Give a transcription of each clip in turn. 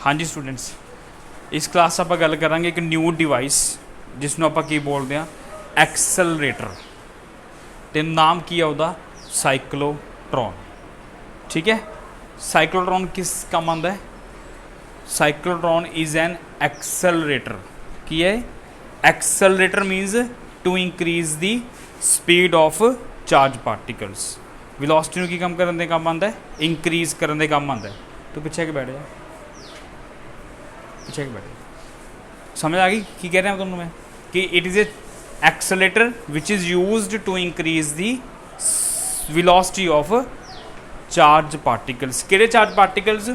हाँ जी स्टूडेंट्स, इस क्लास आप गल करांगे एक न्यू डिवाइस जिसनों आप की बोलते हैं एक्सलरेटर, तो नाम की है उसका साइक्लोट्रॉन। ठीक है, साइक्लोट्रॉन किस काम आता है? Cyclotron is an accelerator. की है? Accelerator means to increase the speed of charge particles. Velocity की काम करने काम आता है, इंक्रीज करने काम आता है। तो पीछे के बैठ जा, पीछे के बैठ जा। समझ आ गई की कह रहा हूँ तुमने मैं कि it is a accelerator which is used to increase the velocity of charge particles. किहड़े charge particles?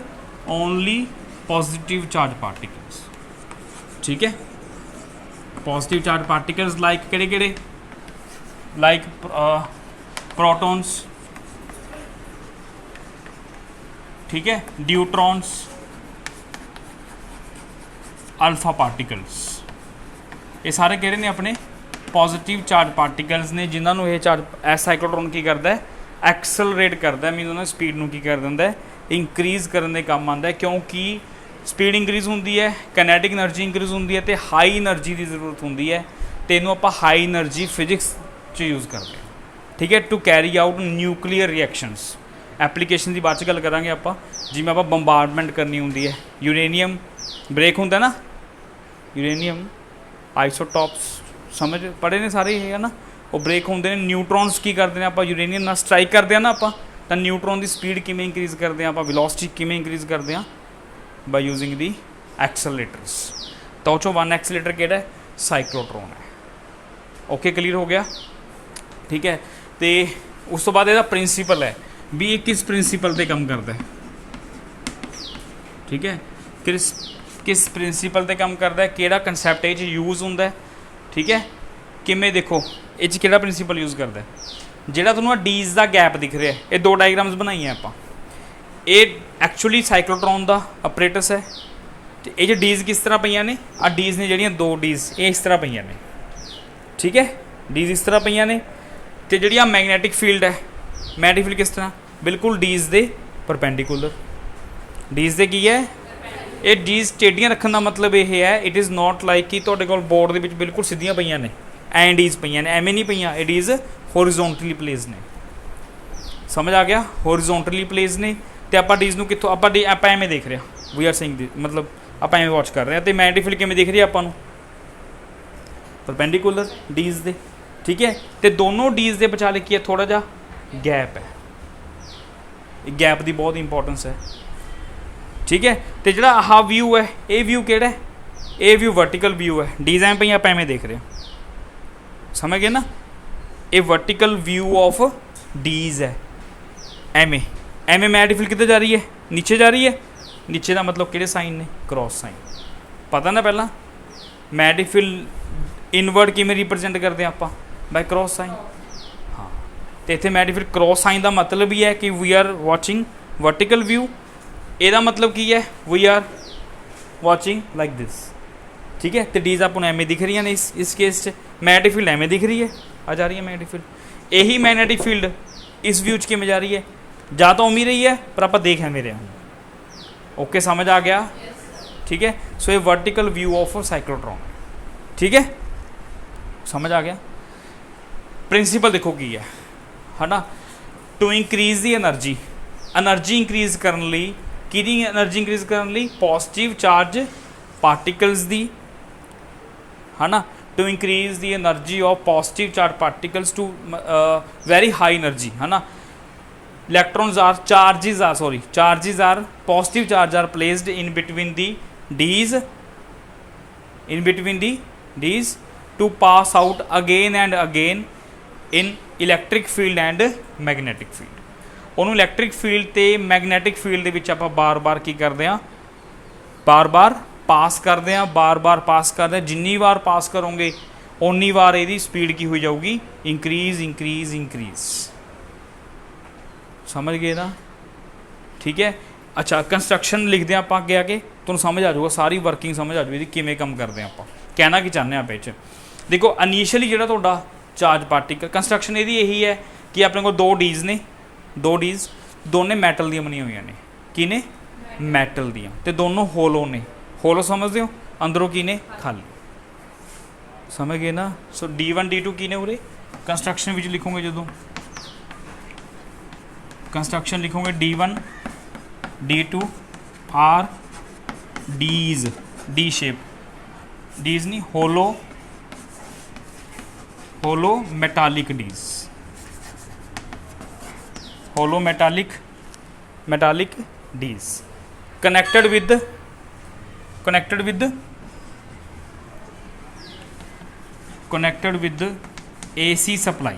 Only positive charge particles. ठीक है, पॉजिटिव चार्ज पार्टिकल्स लाइक किहड़े किहड़े? लाइक प्रोटॉन्स, ठीक है, न्यूट्रॉन्स, अल्फा पार्टिकल्स। ये सारे किहड़े ने? अपने पॉजिटिव चार्ज पार्टिकल्स ने, जिन्होंने ये चार्ज साइक्लोट्रॉन की करता है? एक्सलरेट करता है, मीन उन्होंने स्पीड में की कर दिंदा है, इंक्रीज़ करने काम आता है। क्योंकि स्पीड इंक्रीज़ होंदी है, कैनेटिक एनर्जी इंक्रीज़ होंदी है, तो हाई एनर्जी की जरूरत होंदी है, तो इनू आप हाई एनर्जी फिजिक्स च यूज़ करते हैं। ठीक है, to carry out nuclear reactions. Application की बाद गल करांगे आप, जिवें आप बंबार्डमेंट करनी होंदी है, यूरेनियम ब्रेक होंदा ना, यूरेनियम आइसोटॉप्स समझ पढ़े ने सारे है ना, वो ब्रेक होंदे ने। न्यूट्रॉन्स की करते हैं आप, यूरेनियम नाल स्ट्राइक करते हैं ना आप, तो न्यूट्रॉन की स्पीड किमें इंक्रीज़ करते हैं आप, वेलोसिटी किमें इंक्रीज़ करते हैं? By using the accelerators. तो चो वन एक्सलरेटर किहड़ा है? साइक्लोट्रॉन है। ओके, क्लीयर हो गया? ठीक है, तो उस तो बाद इसका प्रिंसीपल है भी ये किस प्रिंसीपल पर काम करता है। ठीक है, किस प्रिंसीपल पर काम करता है, किहड़ा कंसैप्ट ये यूज़ होंदा है। ठीक है, किमें देखो ये किहड़ा प्रिंसीपल यूज़ करता है? जिहड़ा तुहानूं डीज का गैप दिख रहा है, ये दो डायग्राम्स बनाई हैं आपां, ये एक्चुअली साइक्लोट्रॉन का अपरेटस है। तो ये डीज किस तरह पईयां ने? आ डीज ने जिहड़ियां दो डीज ये इस तरह पईयां ने। ठीक है, डीज इस तरह पईयां ने, तो जिहड़ी मैगनैटिक फील्ड है, मैगनैटिक फील्ड किस तरह? बिल्कुल डीज दे परपेंडिकुलर। डीज दे की है? ये डीज टेढ़ियां रखने का मतलब यह है, इट इज़ नॉट लाइक कि तुहाडे कोल बोर्ड दे विच बिल्कुल सीधियां पईयां ने, एं डीज पईयां ने, एवें नहीं पईयां। ये डीज होरिजोंटली प्लेस ने। समझ आ गया? होरिजोंटली प्लेस ने, तो आप डीज नूं कित्थों आप एवें देख रहे हैं, वी आर सेइंग दी मतलब आप एवें वॉच कर रहे हैं, तो मैगनैटिक फील्ड किवें दिख रही है आपां नूं? परपेंडिकुलर डीज दे। ठीक है, तो दोनों डीज दे विचाले की है? थोड़ा जा गैप है। गैप की बहुत इंपॉर्टेंस है। ठीक है, तो जो आह व्यू है, ये व्यू किहड़ा है? ये व्यू वर्टिकल व्यू है। डीज एवें पईयां, आप एवें देख रहे हैं, समझ गए ना? ये वर्टिकल व्यू ऑफ डीज है। एवें एवें मैगनैटिक फील्ड किधर जा रही है? नीचे जा रही है। नीचे का मतलब किहड़े साइन ने? Cross sign. पता ना पहला मैगनैटिक फील्ड इनवर्ड किवें रिप्रजेंट करते हैं आप? By cross sign. हाँ, तो इत्थे मैगनैटिक फील्ड क्रॉस साइन का मतलब ही है कि we are watching vertical view. ਇਹਦਾ मतलब की है? We are watching like this. ठीक है, तो डीज आपको एवें दिख रही ने। इस केस से मैगनैटिक फील्ड एवें दिख रही है, आ जा रही है मैगनैटिक फील्ड। यही मैगनैटिक फील्ड इस व्यू किमें जा रही है? जा तो उम्मीद रही है, पर आप देख है मेरे। ओके, समझ आ गया? ठीक है, सो ये वर्टिकल व्यू ऑफ साइक्लोट्रॉन। ठीक है, समझ आ गया? प्रिंसीपल देखो की है ना, to increase the energy. Energy increase करने लई किहदी एनर्जी इंक्रीज करने लई? पॉजिटिव चार्ज पार्टिकल्स दी, है ना, to increase the energy of positive charge particles to very high energy, है ना। Electrons are charges are positive charge are placed in between the dees to pass out again and again in electric field and magnetic field. उन्होंने electric field तो magnetic field के आप बार बार की करते हैं? बार बार पास करते हैं, बार बार पास करते हैं। जिन्नी बार पास करोगे उन्नी बार यदी स्पीड की हो जाऊगी? Increase increase increase. समझ गए ना? ठीक है, अच्छा कंस्ट्रक्शन लिखते हैं आप अगे आके, तुहानूं समझ आ जाऊगा, सारी वर्किंग समझ आ जाएगी किमें काम करते हैं। आप कहना कि चाहते हैं आप इस देखो, इनीशियली जो तुहाडा चार्ज पार्टिकल कंस्ट्रक्शन यदी यही है कि अपने को दो डीज ने, दो डीज दोने मैटल दी बनी हुई ने। की ने? मैटल दियाँ, तो दोनों होलो ने। होलो समझते हो, अंदरों की ने खाली, समझ गए ना। सो D1 D2 की ने उरे कंस्ट्रक्शन विच लिखोगे, जो कंस्ट्रक्शन लिखोगे D1 D2 are dees, D shape, dees नहीं, hollow hollow metallic dees, hollow metallic metallic dees connected with AC supply.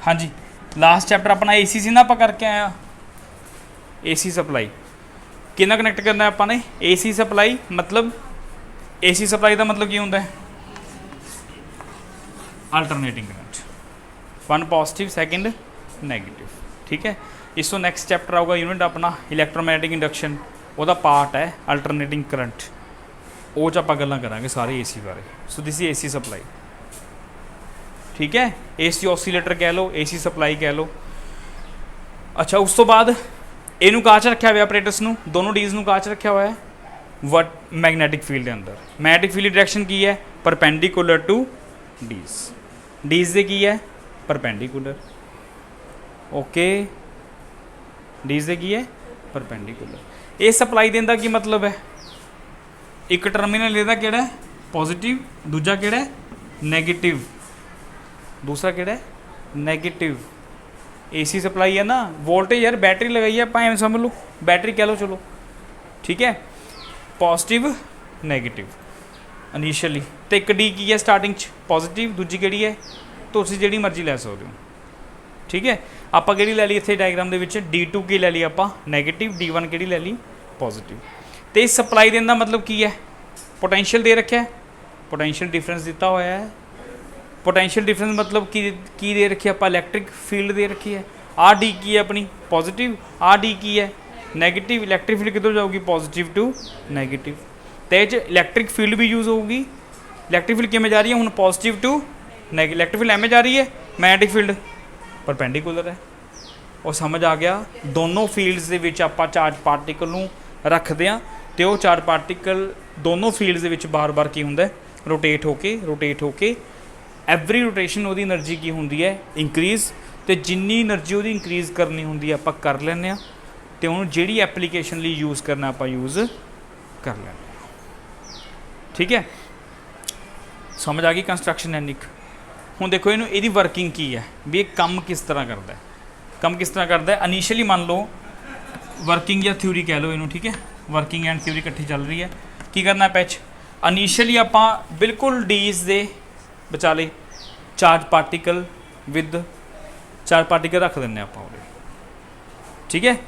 हाँ जी, लास्ट चैप्टर अपना AC सी ना आप करके आया, AC सप्लाई कितना कनैक्ट करना है आपने, AC सप्लाई। मतलब AC सप्लाई का मतलब की होंगे, alternating current, one positive second negative, ठीक है। इस तो नैक्सट चैप्टर आऊगा यूनिट अपना इलैक्ट्रोमैग्नैटिक इंडक्शन, वो पार्ट है अल्टरनेटिंग करंट, वो आप गल्लां करांगे सारे AC बारे। So this is AC supply, ठीक है। AC ऑसीलेटर कह लो, AC सप्लाई कह लो। अच्छा, उस तो बाद इनू काच रखा हुआ अपरेटस नू, दोनों डीज नू काच रखा हुआ है वट मैगनैटिक फील्ड के अंदर। मैगनैटिक फील्ड डायरैक्शन की है, परपेंडिकुलर टू डीज, डीज दे की है परपेंडिकुलर, ओके, डीज दे की है परपेंडिकुलर। ये सप्लाई देने का की मतलब है, एक टर्मिनल ਇਹਦਾ ਕਿਹੜਾ है पॉजिटिव, दूजा ਕਿਹੜਾ है नेगेटिव, दूसरा ਕਿਹੜਾ है नेगेटिव। AC सप्लाई है ना, वोल्टेज यार बैटरी लगाई है, आप समझ लो बैटरी कह लो, चलो ठीक है। पॉजिटिव नेगेटिव इनिशियली, तो एक डी की है स्टार्टिंग पॉजिटिव, दूजी केड़ी है, तो तुसीं जिहड़ी मर्जी लै सकदे हो, ठीक है। आपां केड़ी लै ली इत्थे डायग्राम दे विच, D2 की लै ली आपां नेगेटिव, D1 केड़ी लै ली पॉजिटिव। तो इस सप्लाई देने का मतलब की है, पोटेंशियल दे रखा है, पोटेंशियल डिफरेंस दिता हुआ है। पोटेंशियल डिफरेंस मतलब की दे रखी है, आप इलैक्ट्रिक फील्ड दे रखी है। आ डी की है अपनी पॉजिटिव, आ डी की है नेगेटिव। इलैक्ट्रिक फील्ड किधर जाऊगी, पॉजिटिव टू नेगेटिव। तो ये इलैक्ट्रिक फील्ड भी यूज़ होगी। इलैक्ट्रिक फील्ड किमें जा रही है हूँ, positive to negative, electric field एमें जा रही है, मैग्नैटिक फील्ड परपेंडिकुलर है। और समझ आ गया, दोनों फील्ड्स दे विच आपां चार्ज पार्टिकल नूं रखते हैं, तो चार्ज पार्टिकल दोनों फील्ड्स दे विच बार बार की हुंदा है, रोटेट होके एवरी रोटेशन वो एनर्जी की होंगी है इंक्रीज़। तो जिन्नी एनर्जी वो इंक्रीज़ करनी होंगी आप कर लें, तो उन्होंने जिहड़ी एप्लीकेशन लिए यूज़ करना आप यूज़ कर लें, ठीक है। समझ आ गई कंस्ट्रक्शन टेक्निक। हुण देखो इनू इहदी वर्किंग की है, भी ये कम किस तरह करता है, कम किस तरह करता है। इनिशियली मान लो वर्किंग या थ्योरी कह लो इनू, ठीक है, वर्किंग एंड थ्योरी इकट्ठी चल रही है। की करना पैच, इनिशियली आपां बिल्कुल डीज दे विचाले charge particle with charge particle रख दें आप, ठीक है,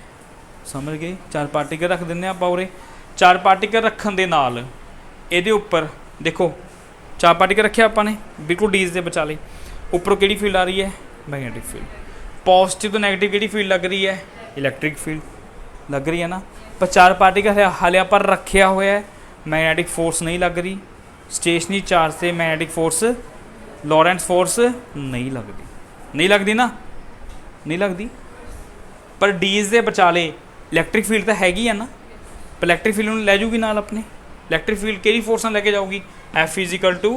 समझ गए। चार्ज पार्टिकल रख दें आप, चार्ज पार्टिकल रखन दे नाल इहदे उपर देखो चार्ज पार्टिकल रखे आपने बिल्कुल डीज दे विचाले, उपरों किहड़ी फील्ड आ रही है, मैगनैटिक फील्ड। पॉजिटिव तो नैगेटिव किहड़ी फील्ड लग रही है, इलैक्ट्रिक फील्ड लग रही है ना। पर चार्ज पार्टिकल हाले पर रखा हुआ है, मैगनैटिक फोर्स नहीं लग रही, स्टेशनरी चार्ज से मैगनैटिक फोर्स, लॉरेंस फोर्स नहीं लगती ना, नहीं लगती। पर डीज दे विचाले इलैक्ट्रिक फील्ड तो हैगी है ना, पर इलैक्ट्रिक फील्ड लै जूगी नाल अपने। इलैक्ट्रिक फील्ड किहड़ी फोर्स नाल लैके जाऊगी, F इजिकल टू,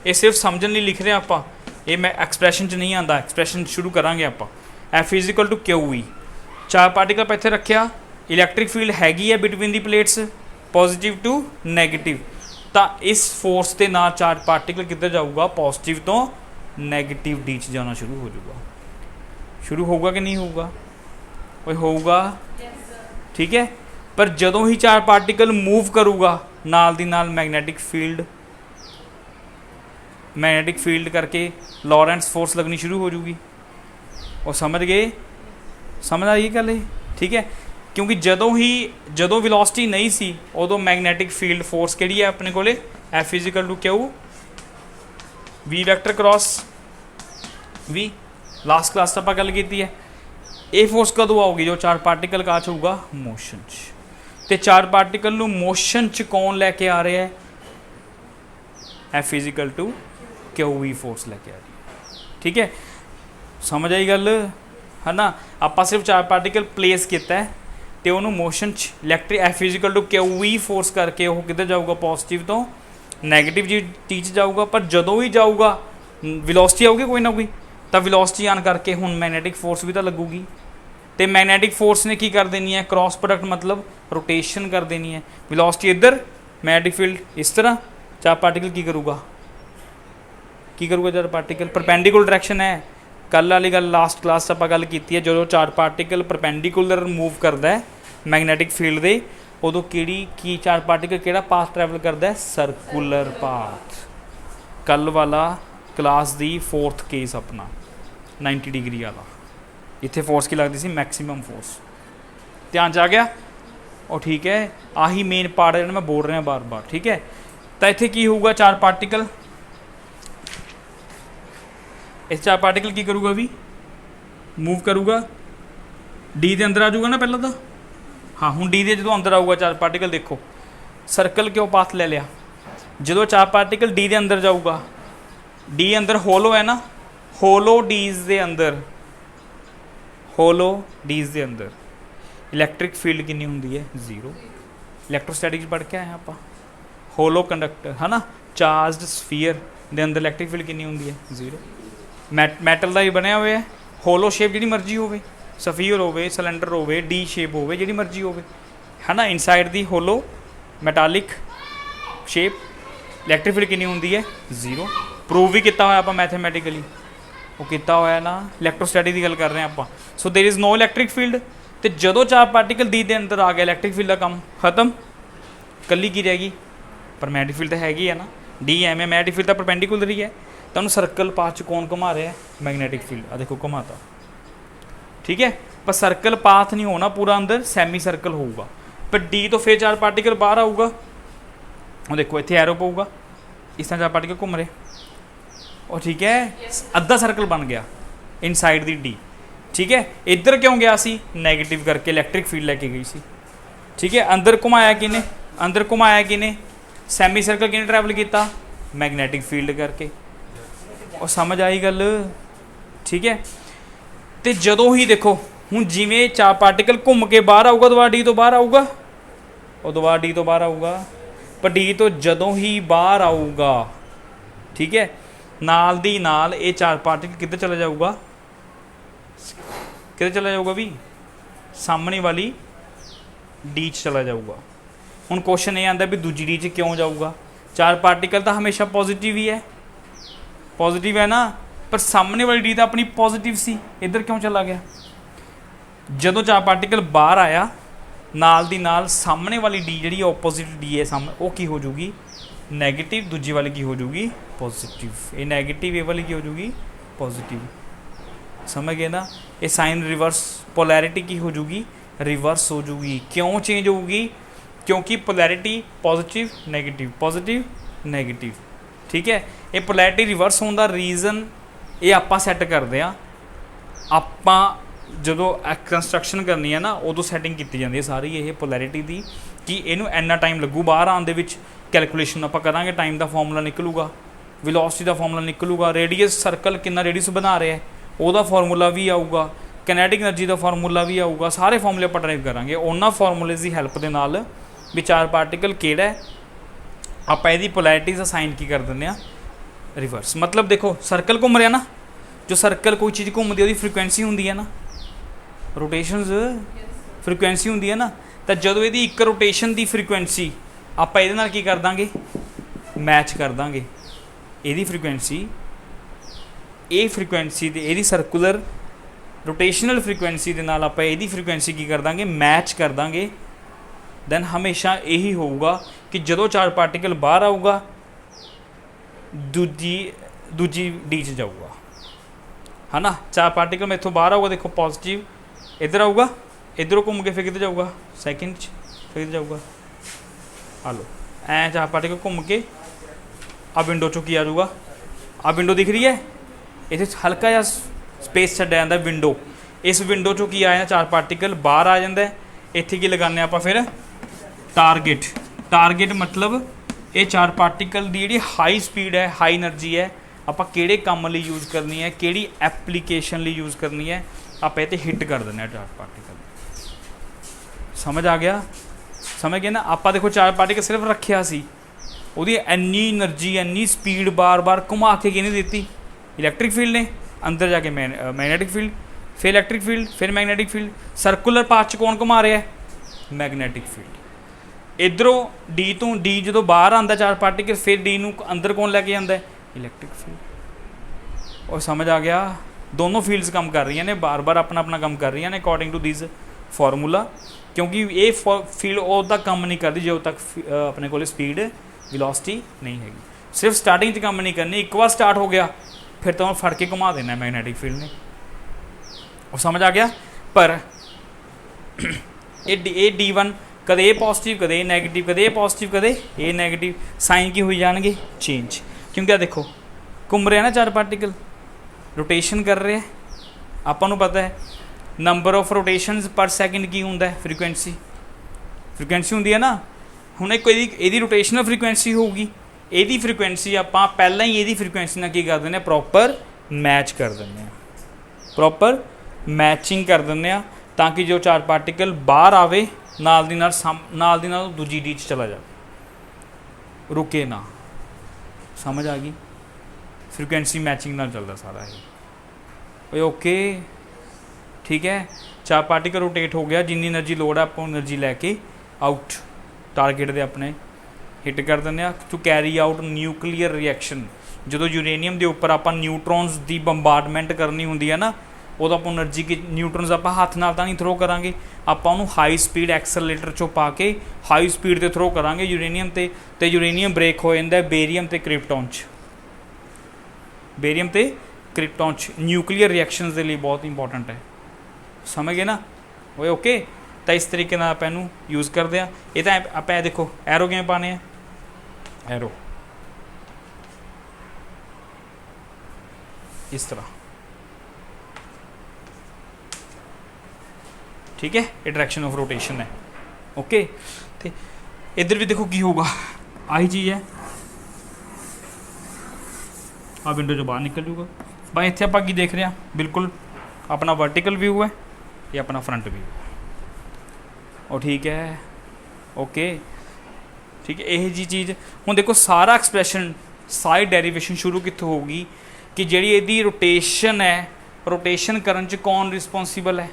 ये सिर्फ समझने लिए लिख रहे हैं आप, ये मैं एक्सप्रैशन च नहीं आता, एक्सप्रैशन शुरू करांगे आप। F इजिकल टू QE, चार पार्टिकल आप इत्थे रखिया, इलैक्ट्रिक फील्ड हैगी है between the plates positive to negative, तो इस फोर्स के नाल चार्ज पार्टिकल किधर जाऊगा, पॉजिटिव तो नैगेटिव डी च जाना शुरू हो जाऊगा। शुरू होगा कि नहीं होगा, कोई होगा, ठीक है। पर जदों ही चार्ज पार्टिकल मूव करूगा नाल दी नाल मैगनैटिक फील्ड करके लॉरेंस फोर्स लगनी शुरू हो जूगी। और समझ गए, समझ आई गल, ठीक है। क्योंकि जदों वेलोसिटी नहीं सी उदों मैगनैटिक फील्ड फोर्स किहड़ी है अपने कोले, F is equal to Q V vector cross V। Last class आप गल की है, ये फोर्स कदों आऊगी, जो चार्ज पार्टिकल काच होगा मोशन च। तो चार्ज पार्टिकल नूं मोशन च कौन लैके आ रहा है, F is equal to QV force लैके आ रही है, ठीक है। समझ आई गल है ना। आप सिर्फ चार्ज पार्टिकल प्लेस किया है, ਤੇ ਉਹਨੂੰ ਮੋਸ਼ਨ 'ਚ electric F equal to QE force ਕਰਕੇ ਉਹ ਕਿੱਧਰ ਜਾਊਗਾ, ਪੋਜ਼ਿਟਿਵ ਤੋਂ ਨੈਗੇਟਿਵ ਜੀ ਟੀ 'ਚ ਜਾਊਗਾ। ਪਰ ਜਦੋਂ ਵੀ ਜਾਊਗਾ ਵੈਲੋਸਿਟੀ ਆਊਗੀ ਕੋਈ ਨਾ ਕੋਈ, ਤਾਂ ਵੈਲੋਸਿਟੀ ਆਉਣ ਕਰਕੇ ਹੁਣ ਮੈਗਨੈਟਿਕ ਫੋਰਸ ਵੀ ਤਾਂ ਲੱਗੂਗੀ। ਤੇ ਮੈਗਨੈਟਿਕ ਫੋਰਸ ਨੇ ਕੀ ਕਰ ਦੇਣੀ ਹੈ, ਕ੍ਰਾਸ ਪ੍ਰੋਡਕਟ ਮਤਲਬ ਰੋਟੇਸ਼ਨ ਕਰ ਦੇਣੀ ਹੈ। ਵੈਲੋਸਿਟੀ ਇੱਧਰ, ਮੈਗਨੈਟਿਕ ਫੀਲਡ ਇਸ ਤਰ੍ਹਾਂ, ਚਾਰਜ ਪਾਰਟੀਕਲ ਕੀ ਕਰੂਗਾ, ਚਾਰਜ ਪਾਰਟੀਕਲ ਪਰਪੈਂਡੀਕੂਲਰ ਡਾਇਰੈਕਸ਼ਨ ਹੈ। ਕੱਲ੍ਹ ਵਾਲੀ ਗੱਲ ਲਾਸਟ ਕਲਾਸ 'ਚ ਆਪਾਂ ਗੱਲ ਕੀਤੀ ਹੈ, ਜਦੋਂ ਚਾਰਜ ਪਾਰਟੀਕਲ ਪਰਪੈਂਡੀਕੂਲਰ ਮੂਵ ਕਰਦਾ ਹੈ ਮੈਗਨੈਟਿਕ ਫੀਲਡ ਦੇ, ਉਦੋਂ ਕੀ ਚਾਰਜ ਪਾਰਟੀਕਲ ਕਿਹੜਾ ਪਾਥ ਟਰੈਵਲ ਕਰਦਾ ਹੈ, ਸਰਕੂਲਰ ਪਾਥ। ਕੱਲ੍ਹ ਵਾਲਾ ਕਲਾਸ ਦੀ 4th ਕੇਸ ਆਪਣਾ 90 ਡਿਗਰੀ ਵਾਲਾ, ਇੱਥੇ ਫੋਰਸ ਕੀ ਲੱਗਦੀ ਸੀ, ਮੈਕਸੀਮਮ ਫੋਰਸ। ਧਿਆਨ 'ਚ ਆ ਗਿਆ ਉਹ, ਠੀਕ ਹੈ। ਆਹੀ ਮੇਨ ਪਾਰਟ ਜਿਹੜਾ ਮੈਂ ਬੋਲ ਰਿਹਾ ਬਾਰ-ਬਾਰ, ਠੀਕ ਹੈ। ਤਾਂ ਇੱਥੇ ਕੀ ਹੋਊਗਾ, ਚਾਰਜ ਪਾਰਟੀਕਲ, ਇਸ ਚਾਰਜ ਪਾਰਟੀਕਲ ਕੀ ਕਰੂਗਾ ਵੀ, ਮੂਵ ਕਰੂਗਾ, ਡੀ ਦੇ ਅੰਦਰ ਆ ਜਾਊਗਾ ਨਾ ਪਹਿਲਾਂ ਤਾਂ। ਹਾਂ, ਹੁਣ ਡੀ ਦੇ ਜਦੋਂ ਅੰਦਰ ਆਊਗਾ ਚਾਰਜ ਪਾਰਟੀਕਲ, ਦੇਖੋ ਸਰਕਲ ਕਿਉਂ ਪਾਥ ਲੈ ਲਿਆ, ਜਦੋਂ ਚਾਰਜ ਪਾਰਟੀਕਲ ਡੀ ਦੇ ਅੰਦਰ ਜਾਊਗਾ, ਡੀ ਅੰਦਰ ਹੋਲੋ ਹੈ ਨਾ, ਹੋਲੋ ਡੀਜ਼ ਦੇ ਅੰਦਰ, ਹੋਲੋ ਡੀਜ਼ ਦੇ ਅੰਦਰ ਇਲੈਕਟ੍ਰਿਕ ਫੀਲਡ ਕਿੰਨੀ ਹੁੰਦੀ ਹੈ, 0। ਇਲੈਕਟ੍ਰੋਸਟੈਟਿਕਸ ਪੜ੍ਹ ਕੇ ਆਏ ਆਪਾਂ, ਹੋਲੋ ਕੰਡਕਟਰ ਹੈ ਨਾ, ਚਾਰਜਡ ਸਫੀਅਰ ਦੇ ਅੰਦਰ ਇਲੈਕਟ੍ਰਿਕ ਫੀਲਡ ਕਿੰਨੀ ਹੁੰਦੀ ਹੈ, 0। ਮੈਟਲ ਦਾ ਹੀ ਬਣਿਆ ਹੋਇਆ, ਹੋਲੋ ਸ਼ੇਪ ਜਿਹੜੀ ਮਰਜ਼ੀ ਹੋਵੇ, ਸਫੀਅਰ ਹੋਵੇ, ਸਿਲੰਡਰ ਹੋਵੇ, ਡੀ ਸ਼ੇਪ ਹੋਵੇ, ਜਿਹੜੀ ਮਰਜ਼ੀ ਹੋਵੇ ਹੈ ਨਾ, ਇਨਸਾਈਡ ਦੀ ਹੋਲੋ ਮੈਟਾਲਿਕ ਸ਼ੇਪ ਇਲੈਕਟ੍ਰਿਕ ਫੀਲਡ ਕਿੰਨੀ ਹੁੰਦੀ ਹੈ, 0। ਪ੍ਰੂਵ ਵੀ ਕੀਤਾ ਹੋਇਆ ਆਪਾਂ ਮੈਥਮੈਟੀਕਲੀ, ਉਹ ਕੀਤਾ ਹੋਇਆ ਨਾ, ਇਲੈਕਟ੍ਰੋਸਟੈਟਿਕ ਦੀ ਗੱਲ ਕਰ ਰਹੇ ਹਾਂ ਆਪਾਂ। ਸੋ there is no electric field. ਤੇ ਜਦੋਂ ਚਾਰਜ ਪਾਰਟੀਕਲ ਡੀ ਦੇ ਅੰਦਰ ਆ ਗਿਆ, ਇਲੈਕਟ੍ਰਿਕ ਫੀਲਡ ਦਾ ਕੰਮ ਖਤਮ, ਕੱਲੀ ਕੀ ਰਹਿ ਗਈ, ਪਰ ਮੈਗਨੈਟਿਕ ਫੀਲਡ ਤਾਂ ਹੈਗੀ ਹੈ ਨਾ, ਡੀ ਐਮ ਹੈ, ਮੈਗਨੈਟਿਕ ਫੀਲਡ ਤਾਂ ਪਰਪੈਂਡੀਕੂਲਰ ਹੀ ਹੈ। ਤੁਹਾਨੂੰ ਸਰਕਲ ਪਾਥ 'ਚ ਕੌਣ ਘੁਮਾ ਰਿਹਾ, ਮੈਗਨੈਟਿਕ ਫੀਲਡ, ਆ ਦੇਖੋ ਘੁਮਾਤਾ, ਠੀਕ ਹੈ। ਪਰ ਸਰਕਲ ਪਾਥ ਨਹੀਂ ਹੋਣਾ ਪੂਰਾ, ਅੰਦਰ ਸੈਮੀ ਸਰਕਲ ਹੋਊਗਾ। ਪਰ ਡੀ ਤੋਂ ਫਿਰ ਚਾਰਜ ਪਾਰਟੀਕਲ ਬਾਹਰ ਆਊਗਾ, ਉਹ ਦੇਖੋ ਇੱਥੇ ਐਰੋ ਪਊਗਾ, ਇਸ ਤਰ੍ਹਾਂ ਚਾਰਜ ਪਾਰਟੀਕਲ ਘੁੰਮ ਰਹੇ, ਉਹ ਠੀਕ ਹੈ, ਅੱਧਾ ਸਰਕਲ ਬਣ ਗਿਆ ਇਨਸਾਈਡ ਦੀ ਡੀ, ਠੀਕ ਹੈ। ਇੱਧਰ ਕਿਉਂ ਗਿਆ ਸੀ, ਨੈਗੇਟਿਵ ਕਰਕੇ ਇਲੈਕਟ੍ਰਿਕ ਫੀਲਡ ਲੈ ਕੇ ਗਈ ਸੀ, ਠੀਕ ਹੈ। ਅੰਦਰ ਘੁਮਾਇਆ ਕਿਨੇ, ਅੰਦਰ ਘੁਮਾਇਆ ਕਿਨੇ, ਸੈਮੀ ਸਰਕਲ ਕਿਨੇ ਟਰੈਵਲ ਕੀਤਾ, ਮੈਗਨੈਟਿਕ ਫੀਲਡ ਕਰਕੇ। ਉਹ ਸਮਝ ਆਈ ਗੱਲ, ਠੀਕ ਹੈ। ਤੇ ਜਦੋਂ ਹੀ ਦੇਖੋ ਹੁਣ ਜਿਵੇਂ ਚਾਰਜ ਪਾਰਟੀਕਲ ਘੁੰਮ ਕੇ ਬਾਹਰ ਆਊਗਾ, ਦੁਬਾਰਾ ਡੀ ਤੋਂ ਬਾਹਰ ਆਊਗਾ, ਉਹ ਦੁਬਾਰਾ ਡੀ ਤੋਂ ਬਾਹਰ ਆਊਗਾ, ਪਰ ਡੀ ਤੋਂ ਜਦੋਂ ਹੀ ਬਾਹਰ ਆਊਗਾ, ਠੀਕ ਹੈ, ਨਾਲ ਦੀ ਨਾਲ ਇਹ ਚਾਰਜ ਪਾਰਟੀਕਲ ਕਿੱਧਰ ਚਲਾ ਜਾਊਗਾ, ਕਿੱਧਰ ਚਲਾ ਜਾਊਗਾ ਵੀ, ਸਾਹਮਣੇ ਵਾਲੀ ਡੀ 'ਚ ਚਲਾ ਜਾਊਗਾ। ਹੁਣ ਕੁਐਸਚਨ ਇਹ ਆਉਂਦਾ ਵੀ ਦੂਜੀ ਡੀ 'ਚ ਕਿਉਂ ਜਾਊਗਾ, ਚਾਰਜ ਪਾਰਟੀਕਲ ਤਾਂ ਹਮੇਸ਼ਾ ਪੋਜ਼ਿਟਿਵ ਹੀ ਹੈ, ਪੋਜ਼ਿਟਿਵ ਹੈ ਨਾ, ਪਰ ਸਾਹਮਣੇ ਵਾਲੀ ਡੀ ਤਾਂ ਆਪਣੀ ਪੋਜ਼ਿਟਿਵ ਸੀ, ਇੱਧਰ ਕਿਉਂ ਚਲਾ ਗਿਆ। ਜਦੋਂ ਚਾਰਜ ਪਾਰਟੀਕਲ ਬਾਹਰ ਆਇਆ, ਨਾਲ ਦੀ ਨਾਲ ਸਾਹਮਣੇ ਵਾਲੀ ਡੀ ਜਿਹੜੀ ਓਪੋਜ਼ਿਟ ਡੀ ਹੈ ਸਾਹਮਣੇ, ਉਹ ਕੀ ਹੋ ਜੂਗੀ, ਨੈਗੇਟਿਵ, ਦੂਜੀ ਵਾਲੀ ਕੀ ਹੋ ਜੂਗੀ, ਪੋਜ਼ਿਟਿਵ। ਇਹ ਨੈਗੇਟਿਵ, ਇਹ ਵਾਲੀ ਕੀ ਹੋ ਜੂਗੀ, ਪੋਜ਼ਿਟਿਵ। ਸਮਝ ਗਏ ਨਾ, ਇਹ ਸਾਈਨ ਰਿਵਰਸ, ਪੋਲੈਰਿਟੀ ਕੀ ਹੋ ਜੂਗੀ, ਰਿਵਰਸ ਹੋ ਜੂਗੀ। ਕਿਉਂ ਚੇਂਜ ਹੋਊਗੀ, ਕਿਉਂਕਿ polarity positive negative, positive negative, ਠੀਕ ਹੈ। ਇਹ ਪੋਲੈਰਿਟੀ ਰਿਵਰਸ ਹੋਣ ਦਾ ਰੀਜ਼ਨ ਇਹ ਆਪਾਂ ਸੈੱਟ ਕਰਦੇ ਹਾਂ, ਆਪਾਂ ਜਦੋਂ ਕੰਸਟਰਕਸ਼ਨ ਕਰਨੀ ਹੈ ਨਾ, ਉਦੋਂ ਸੈਟਿੰਗ ਕੀਤੀ ਜਾਂਦੀ ਹੈ ਸਾਰੀ ਇਹ ਪੋਲੈਰਿਟੀ ਦੀ, ਕਿ ਇਹਨੂੰ ਇੰਨਾ ਟਾਈਮ ਲੱਗੂ ਬਾਹਰ ਆਉਣ ਦੇ ਵਿੱਚ। ਕੈਲਕੂਲੇਸ਼ਨ ਆਪਾਂ ਕਰਾਂਗੇ, ਟਾਈਮ ਦਾ ਫਾਰਮੂਲਾ ਨਿਕਲੂਗਾ, ਵੈਲੋਸਿਟੀ ਦਾ ਫਾਰਮੂਲਾ ਨਿਕਲੂਗਾ, ਰੇਡੀਅਸ ਸਰਕਲ ਕਿੰਨਾ ਰੇਡੀਅਸ ਬਣਾ ਰਿਹਾ ਉਹਦਾ ਫਾਰਮੂਲਾ ਵੀ ਆਊਗਾ, ਕੈਨੇਟਿਕ ਐਨਰਜੀ ਦਾ ਫਾਰਮੂਲਾ ਵੀ ਆਊਗਾ, ਸਾਰੇ ਫਾਰਮੂਲੇ ਆਪਾਂ ਡਰਾਈਵ ਕਰਾਂਗੇ। ਉਹਨਾਂ ਫਾਰਮੂਲੇਜ਼ ਦੀ ਹੈਲਪ ਦੇ ਨਾਲ ਵੀ ਚਾਰਜ ਪਾਰਟੀਕਲ ਕਿਹੜਾ, ਆਪਾਂ ਇਹਦੀ ਪੋਲੈਰਿਟੀਜ਼ ਅਸਾਈਨ ਕੀ ਕਰ ਦਿੰਦੇ ਹਾਂ, ਰਿਵਰਸ। ਮਤਲਬ ਦੇਖੋ ਸਰਕਲ ਘੁੰਮ ਰਿਹਾ ਨਾ, ਜੋ ਸਰਕਲ ਕੋਈ ਚੀਜ਼ ਘੁੰਮਦੀ ਉਹਦੀ ਫ੍ਰੀਕੁਐਂਸੀ ਹੁੰਦੀ ਹੈ ਨਾ, ਰੋਟੇਸ਼ਨਸ ਫ੍ਰੀਕੁਐਂਸੀ ਹੁੰਦੀ ਹੈ ਨਾ, ਤਾਂ ਜਦੋਂ ਇਹਦੀ ਇੱਕ ਰੋਟੇਸ਼ਨ ਦੀ ਫ੍ਰੀਕੁਐਂਸੀ ਆਪਾਂ ਇਹਦੇ ਨਾਲ ਕੀ ਕਰ ਦਾਂਗੇ, ਮੈਚ ਕਰ ਦਾਂਗੇ, ਇਹਦੀ ਫ੍ਰੀਕੁਐਂਸੀ ਇਹ ਫ੍ਰੀਕੁਐਂਸੀ ਦੇ, ਇਹਦੀ ਸਰਕੂਲਰ ਰੋਟੇਸ਼ਨਲ ਫ੍ਰੀਕੁਐਂਸੀ ਦੇ ਨਾਲ ਆਪਾਂ ਇਹਦੀ ਫ੍ਰੀਕੁਐਂਸੀ ਕੀ ਕਰ ਦਾਂਗੇ, ਮੈਚ ਕਰ ਦਾਂਗੇ। ਦੈਨ ਹਮੇਸ਼ਾ ਇਹੀ ਹੋਊਗਾ ਕਿ ਜਦੋਂ ਚਾਰਜ ਪਾਰਟੀਕਲ ਬਾਹਰ ਆਊਗਾ, ਦੂਜੀ ਡੀ 'ਚ ਜਾਊਗਾ, ਹੈ ਨਾ। ਚਾਰਜ ਪਾਰਟੀਕਲ ਮੈਂ ਇੱਥੋਂ ਬਾਹਰ ਆਊਗਾ, ਦੇਖੋ ਪੋਜ਼ਿਟਿਵ, ਇੱਧਰ ਆਊਗਾ, ਇੱਧਰੋਂ ਘੁੰਮ ਕੇ ਫਿਰ ਕਿੱਧਰ ਜਾਊਗਾ, ਸੈਕਿੰਡ 'ਚ ਫਿਰ ਕਿੱਧਰ ਜਾਊਗਾ, ਆ ਲਓ ਐਂ ਚਾਰਜ ਪਾਰਟੀਕਲ ਘੁੰਮ ਕੇ ਆ ਵਿੰਡੋ 'ਚੋਂ ਕੀ ਆ ਜਾਊਗਾ, ਆ ਵਿੰਡੋ ਦਿਖ ਰਹੀ ਹੈ, ਇੱਥੇ ਹਲਕਾ ਜਿਹਾ ਸਪੇਸ ਛੱਡਿਆ ਜਾਂਦਾ ਵਿੰਡੋ, ਇਸ ਵਿੰਡੋ 'ਚੋਂ ਕੀ ਆਇਆ, ਚਾਰਜ ਪਾਰਟੀਕਲ ਬਾਹਰ ਆ ਜਾਂਦਾ। ਇੱਥੇ ਕੀ ਲਗਾਉਂਦੇ ਆਪਾਂ ਫਿਰ, ਟਾਰਗੇਟ। ਟਾਰਗੇਟ ਮਤਲਬ ਇਹ ਚਾਰਜ ਪਾਰਟੀਕਲ ਦੀ ਜਿਹੜੀ ਹਾਈ ਸਪੀਡ ਹੈ, ਹਾਈ ਐਨਰਜੀ ਹੈ, ਆਪਾਂ ਕਿਹੜੇ ਕੰਮ ਲਈ ਯੂਜ਼ ਕਰਨੀ ਹੈ, ਕਿਹੜੀ ਐਪਲੀਕੇਸ਼ਨ ਲਈ ਯੂਜ਼ ਕਰਨੀ ਹੈ, ਆਪਾਂ ਇਹ 'ਤੇ ਹਿੱਟ ਕਰ ਦਿੰਦੇ ਹਾਂ ਚਾਰਜ ਪਾਰਟੀਕਲ। समझ आ गया? समझ गए ना? आप देखो चार पार्टिकल सिर्फ रखिया सी, ਉਹਦੀ ਇੰਨੀ એનર્ਜੀ ਇੰਨੀ स्पीड बार बार घुमा के किहने ਦਿੱਤੀ? इलैक्ट्रिक फील्ड ने। अंदर जाके मैगनैटिक फील्ड, फिर इलैक्ट्रिक फील्ड, फिर मैगनैटिक फील्ड। सर्कुलर पाथ च कौन घुमा रहा है? Magnetic field. इधरों डी तो डी जो बाहर आता चार पार्टिकल, फिर डी नूं अंदर कौन लैके जाता है? Electric field. और समझ आ गया? दोनों फील्ड्स काम कर रही ने, बार बार अपना अपना काम कर रही ने अकॉर्डिंग टू दिस फॉर्मूला, क्योंकि ये फील्ड उद तक काम नहीं करती जो तक अपने को स्पीड वेलोसिटी नहीं हैगी। सिर्फ स्टार्टिंग च काम नहीं करनी, एक बार स्टार्ट हो गया फिर तो फड़ के घुमा देना मैगनैटिक फील्ड ने। और समझ आ गया? पर ये D1 कदे पॉजिटिव कदे नैगेटिव, कदे पॉजिटिव कदे ये नैगेटिव, साइन की हुई जाएंगे चेंज। क्योंकि आ देखो घूम रहे हैं ना चार पार्टिकल, रोटेशन कर रहे हैं, आपां नूं पता है नंबर ऑफ रोटेशनस पर सैकेंड की होंदा है? फ्रीकुएंसी, फ्रीकुएंसी होंदी है ना। हुण एक इहदी रोटेशनल फ्रीकुएंसी होगी, इहदी फ्रीकुएंसी आपां पहलां ही इहदी फ्रीकुएंसी नाल की कर दिंदे, प्रॉपर मैच कर दिंदे, प्रॉपर मैचिंग कर दिंदे आ, ताकि जो चार पार्टिकल बाहर आवे नाल दी नाल दूजी डी च चला जाए, रुके ना। समझ आ गई? फ्रीकुएंसी मैचिंग नाल चलदा सारा ये। ओके ठीक है, चार पार्टिकल रोटेट हो गया, जिन्नी एनर्जी लोड़ है आप एनर्जी लैके आउट टारगेट दे अपने हिट कर दें to carry out nuclear reaction. जो यूरेनियम के उपर आप न्यूट्रॉन्स की बंबार्डमेंट करनी होंगी है ना, उदो आप एनर्जी की न्यूट्रॉन्स आप हाथ नाल तां नहीं थ्रो करांगे, आप हाई स्पीड एक्सलरेटर चो पा के हाई स्पीड ते थ्रो करांगे यूरेनियम ते यूरेनियम ब्रेक हो जाता है बेरियम ते क्रिप्टॉन च, बेरियम ते क्रिप्टॉन च। न्यूक्लीयर रिएक्शनस के लिए बहुत इंपॉर्टेंट है। समझ गए ना? वो ओके। तो इस तरीके आप यूज़ करते हैं। ये तो आप देखो एरो किमें पाने हैं, एरो इस तरह, ठीक है, ये डायरेक्शन ऑफ रोटेशन है। ओके, तो इधर भी देखो की होगा, आही चीज़ है, आ विंडो जो बाहर निकल जूगा भाई। इतने आप की देख रहे हैं, बिल्कुल अपना वर्टिकल व्यू है, ये अपना फ्रंट व्यू है। और ठीक है, ओके ठीक है, यही जी चीज़ हूँ देखो सारा एक्सप्रैशन सारी डेरीवेशन शुरू कितों होगी कि जी यदी रोटेशन है, रोटेशन करन च कौन रिस्पोंसिबल है?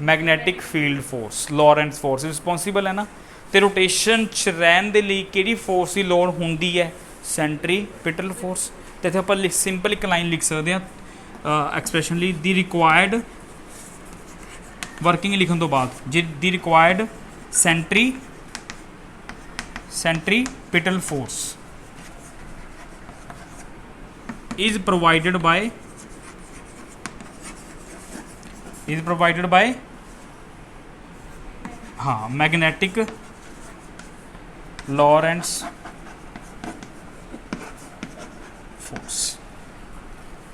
Magnetic field force, Lawrence force responsible है ना। तो रोटेशन च रहन दे लई किहड़ी फोर्स की लोड़ होंदी है? Centripetal force. तो इत्थे आपां सिंपल एक लाइन लिख सकते हैं एक्सप्रैशन ली, दी रिक्वायर्ड वर्किंग लिखने तो बाद the required centripetal force is provided by हाँ मैग्नेटिक लॉरेंस फोर्स।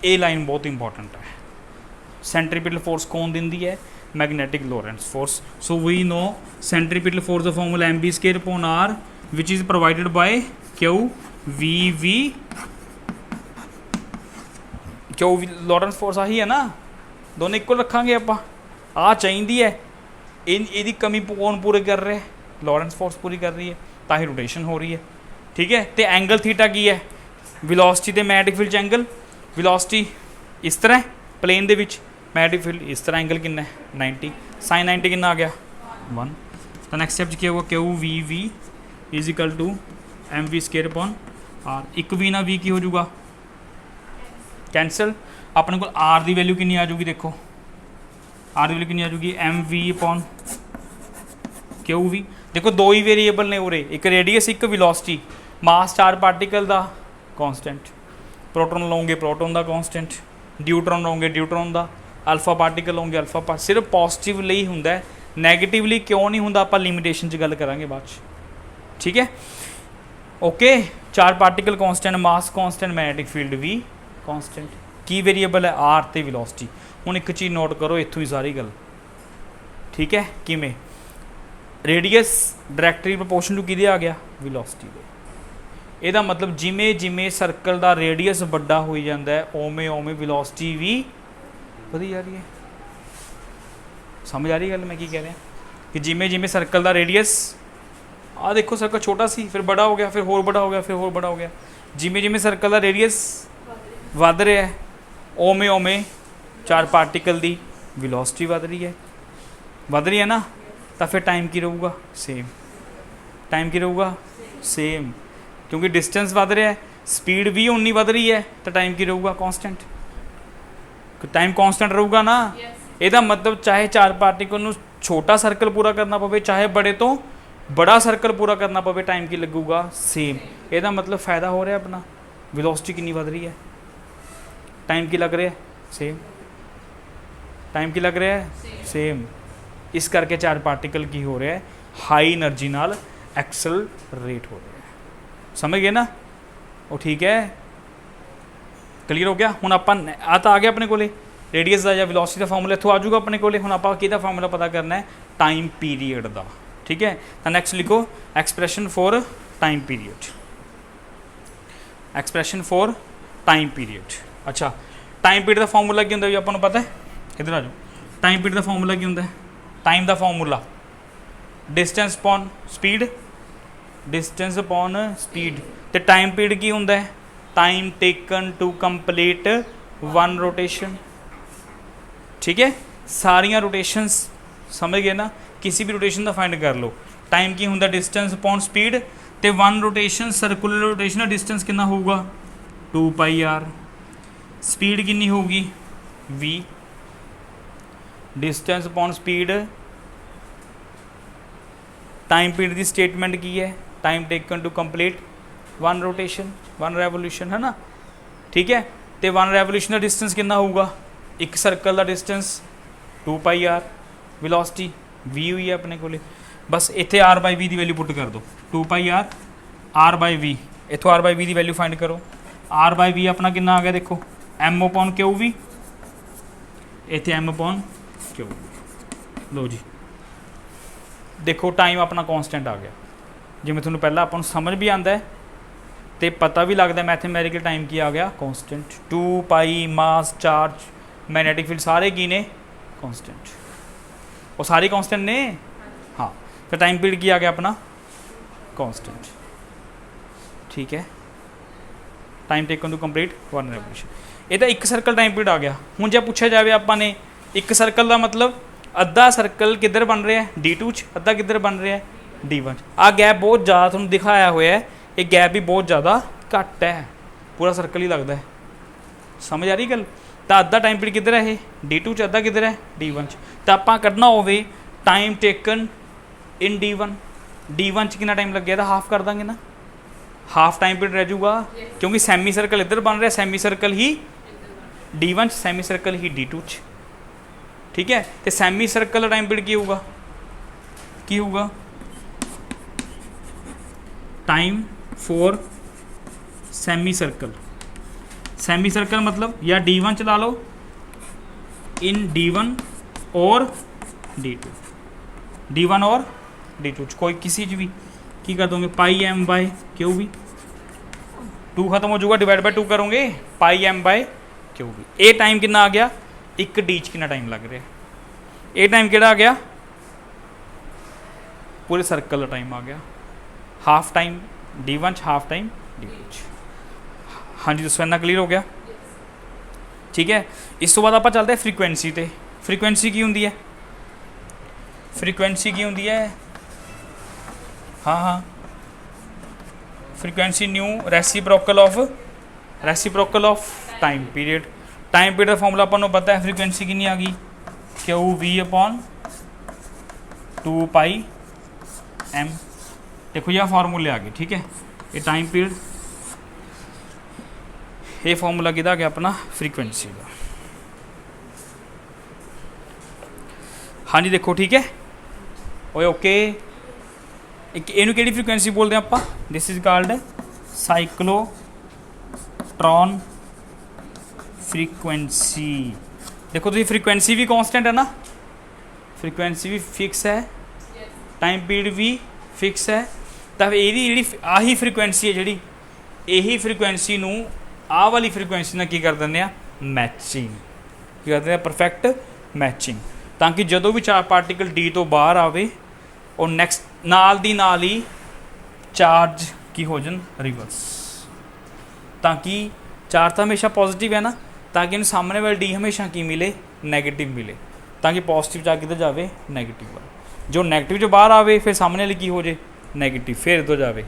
ये लाइन बहुत इंपॉर्टेंट है। सेंट्रीपिटल फोर्स कौन दिंदी है? Magnetic Lorentz force. So we know centripetal force the formula mb square upon r which is provided by QVV। Lorentz force आही है ना, दोनों इक्वल रखांगे आप, आ चाहिए है, इहदी कमी कौन पूरी कर रहे हैं? लॉरेंस फोर्स पूरी कर रही है, ताकि रोटेशन हो रही है। ठीक है, तो एंगल थीटा की है? वेलोसिटी ते मैग्नेटिक फील्ड एंगल, वेलोसिटी इस तरह प्लेन दे विच, मैग्नेटिक फील्ड इस तरह, एंगल कितना है? 90, साइन 90 कितना आ गया? 1। तो नैक्सट स्टेप क्या होगा? QVV is equal to mv square upon r। एक वी ना वी की हो जाऊगा कैंसल, अपने को r की वैल्यू कितनी आ जाऊगी? देखो r की वैल्यू कितनी आ जाऊगी? mv upon QV। देखो दो ही वेरीएबल ने उरे, एक रेडियस एक वेलोसिटी, मास चार पार्टिकल का कॉन्सटेंट, प्रोटोन लोगे प्रोटोन का कॉन्सटेंट, ड्यूट्रॉन लोगे ड्यूट्रॉन का, अल्फा पार्टिकल होंगे अल्फा पार्ट। सिर्फ पॉजिटिव ही होंगे, नैगेटिवली क्यों नहीं होंगे? आप लिमिटेशन च गल करांगे बाद। ठीक है, ओके। चार पार्टिकल कॉन्सटेंट, मास कॉन्सटेंट, मैग्नेटिक फील्ड भी कॉन्सटेंट। की वेरीएबल है? आर ते वेलोसिटी। हुण एक चीज़ नोट करो, इत्थों ही सारी गल। ठीक है, किवें? रेडियस डायरैक्टली प्रोपोर्शन टू किहदे आ गया? वेलोसिटी दे। ਇਹਦਾ मतलब जिमें जिमें सर्कल का रेडियस ਵੱਡਾ ਹੋਈ ਜਾਂਦਾ ਹੈ, ਉਵੇਂ ਉਵੇਂ वेलोसिटी भी ਵਧੀ जा रही है। समझ आ रही गल मैं की कह रहा? कि जिमें जिमें सर्कल का रेडियस आ देखो सर्कल छोटा सी फिर बड़ा हो गया फिर होर बड़ा हो गया फिर होर बड़ा हो गया, जिमें जिमें सर्कल का रेडियस वध रहा है उवें उवें चार पार्टिकल की वेलोसिटी वध रही है ना, तो फिर टाइम की रहूगा सेम, टाइम की रहूगा सेम, क्योंकि डिस्टेंस वध रहा है स्पीड भी उन्नी वध रही है तो टाइम की रहूगा कॉन्सटेंट, टाइम कॉन्सटेंट रहूगा ना। ਇਹਦਾ मतलब चाहे चार पार्टिकल ਨੂੰ छोटा सर्कल पूरा करना पवे चाहे बड़े तो बड़ा सर्कल पूरा करना पवे टाइम की लगूगा सेम। ਇਹਦਾ मतलब फ़ायदा हो रहा है अपना, वेलोसिटी कितनी वध रही है, टाइम की लग रहा है सेम, टाइम की लग रहा है सेम। इस करके चार पार्टिकल की हो रहा है हाई एनर्जी नाल एक्सेलरेट हो रहा है, समझ गए ना। वो ठीक है, क्लीयर हो गया। हुण आपां आ तां आ गया अपने कोले रेडियस का या वेलोसिटी का फार्मूला इत्थों आ जाऊगा अपने कोले। हुण आपां किहदा फार्मूला पता करना है, टाइम पीरियड का, ठीक है। तो नैक्सट लिखो expression for time period, expression for time period. अच्छा टाइम पीरियड का फार्मूला की हुंदा जी आपां नूं पता है, इधर आ जाओ। टाइम पीरियड का फार्मूला की हुंदा है, टाइम का formula distance upon speed, distance upon speed. तो टाइम पीरियड की हुंदा है, time taken to complete one rotation, ठीक है। सारियां रोटेशंस समझ गए ना, किसी भी रोटेशन का फाइंड कर लो। टाइम की हुंदा डिस्टेंस अपॉन स्पीड, तो वन रोटेशन सर्कुलर रोटेशन का डिस्टेंस कितना होगा 2πr, स्पीड कितनी होगी v, distance upon speed. Time period की स्टेटमेंट की है, time taken to complete one rotation, one revolution, है ना, ठीक है। तो वन रेवोल्यूशन का डिस्टेंस कितना होगा, एक सर्कल का डिस्टेंस 2πr, वेलोसिटी v हुई है अपने को। बस इत्थे r/v की वैल्यू पुट कर दो, 2πr r/v, इत्थों r/v की वैल्यू फाइंड करो। r/v अपना कितना आ गया देखो, m/qv, इत्थे m/qv। लो जी देखो टाइम अपना कॉन्सटेंट आ गया, जिवें तुहानूं पहला आपां नूं समझ भी आंदा है तो पता भी लगता है मैथमेटिकल टाइम की आ गया constant. 2π mass charge magnetic field सारे की ने कॉन्सटेंट, वो सारे कॉन्सटेंट ने, हाँ। फिर टाइम पीरियड की आ गया अपना कॉन्सटेंट, ठीक है। Time taken to complete one revolution, ये तो एक सर्कल टाइम पीरियड आ गया। हुण जे पूछा जाए आपां एक सर्कल का मतलब अद्धा सर्कल किधर बन रहा है D2 च, अद्धा किधर बन रहा है D1 च। आ गैप बहुत ज़्यादा तुहानूं दिखाया हुआ है, ये गैप भी बहुत ज़्यादा घट है, पूरा सर्कल ही लगता है, समझ आ रही गल। तो अद्धा टाइम पीरियड किधर है D2 च, अद्धा किधर है D1 च। तो आपां कढना होवे टाइम टेकन इन D1 च कितना टाइम लग गया, तो हाफ कर देंगे ना, हाफ टाइम पीरियड रह जाऊगा, क्योंकि सैमी सर्कल इधर बन रहा है, सैमी सर्कल ही D1 च, सैमी सर्कल ही D2 च, ठीक है। तो सैमी सर्कल का टाइम पीरियड की होगा time for semicircle. Semicircle मतलब या D1 चला लो इन D1 और D2, D1 और D2 कोई किसी भी की कर दोगे πm/qv, 2 खत्म हो जाऊगा, डिवाइड बाय 2 करोगे πm/qv। ये टाइम कितना आ गया, एक D च कितना टाइम लग रहा है, ये टाइम किहड़ा आ गया, पूरे सर्कल का टाइम आ गया, half time D1 half time D2। हाँ जी दोस्तों इतना क्लीयर हो गया, ठीक है। इस तो बाद आप चलते हैं फ्रीकुएंसी ते। फ्रीकुएंसी की होंगी है, फ्रीकुएंसी की होंगी है, हाँ हाँ frequency new reciprocal of time period. Time period का फॉर्मूला अपन पता है, फ्रीकुएंसी कितनी आ गई qv/2πm। देखो यह फार्मूले आ गए, ठीक है। ये टाइम पीरियड, ये फार्मूला किदा आ गया अपना फ्रीकुएंसी का। हाँ जी देखो ठीक है, ओए ओके। इनू केड़ी फ्रीकुएंसी बोलते हैं आप, this is called cyclotron frequency. देखो तो ये फ्रीकुएंसी भी कांस्टेंट है ना, फ्रीकुएंसी भी फिक्स है, टाइम पीरियड भी फिक्स है। तो यही आही फ्रीकुएंसी है जी, यही फ्रीकुएंसी नू आ वाली फ्रीकुएंसी ना की कर दें मैचिंग, की करते हैं परफेक्ट मैचिंग, ताकि जो भी चार पार्टिकल D तो बाहर आवे और नैक्सट नाल दी नाल ही चार्ज की हो जान रिवर्स, ताकि चार्ज तो हमेशा पॉजिटिव है ना, ताकि इन सामने वाले डी हमेशा की मिले नैगेटिव मिले, ताकि पॉजिटिव जा किधर जाए नैगेटिव वाला, जो नैगेटिव जो बाहर आवे फिर सामने वाली की हो जाए नैगेटिव, फिर इधर जाए।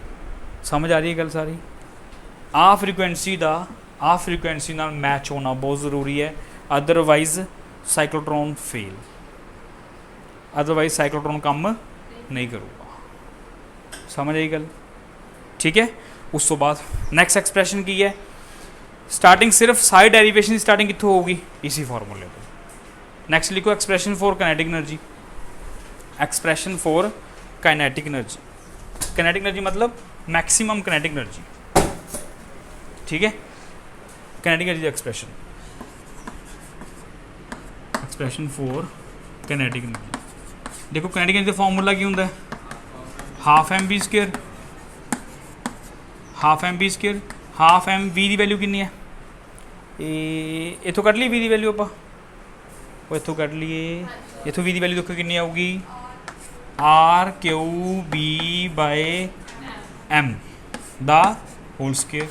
समझ आ रही है गल सारी? आ फ्रीकुएंसी नाल मैच होना बहुत ज़रूरी है, otherwise cyclotron fail, otherwise cyclotron काम नहीं करूँगा। समझ आई गल? ठीक है। उस तो बाद नैक्सट एक्सप्रैशन की है, स्टार्टिंग सिर्फ सारी डेरिवेशन की स्टार्टिंग कितों होगी? इसी फॉर्मूले पर। नैक्सट लिखो expression for kinetic energy, expression for kinetic energy. Kinetic energy मतलब मैक्सिमम काइनेटिक एनर्जी, ठीक है। Kinetic energy expression, expression for kinetic energy. देखो काइनेटिक एनर्जी का फॉर्मूला की होंगे? Half m v square, half m v square, half m v की value कितनी है? इतों कट ली वी की वैल्यू, आप इतों कट लीए, इतों वी की वैल्यू देखो कितनी आऊगी? R Q B by M the whole square,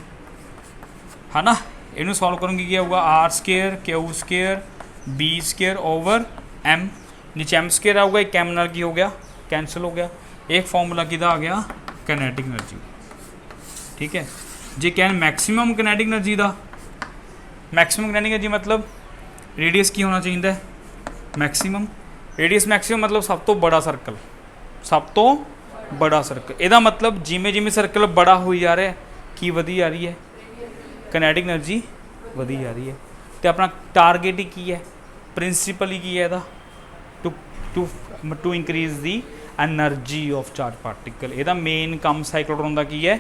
है ना। इनू सॉल्व करूँगी क्या होगा? R square Q square B square over M, नीचे एम स्केयर आऊगा, एक एम नाल की हो गया कैंसल हो गया, एक फॉर्मूला किदा आ गया? काइनेटिक एनर्जी, ठीक है। जे कैन मैक्सिमम काइनेटिक एनर्जी का, मैक्सिमम काइनेटिक एनर्जी मतलब रेडियस की होना चाहिए? मैक्सिमम रेडियस, मैक्सिमम मतलब सब तो बड़ा सर्कल, सब तो बड़ा सर्कल। ਇਹਦਾ मतलब जिमें जिमें सर्कल बड़ा हो जा रहा है की वधी जा रही है काइनेटिक एनर्जी, वधी जा रही है। तो अपना टारगेट ही की है, प्रिंसीपल ही की है ਇਹਦਾ? To increase the energy of charge particle. ਇਹਦਾ मेन काम साइक्लोट्रॉन का की है?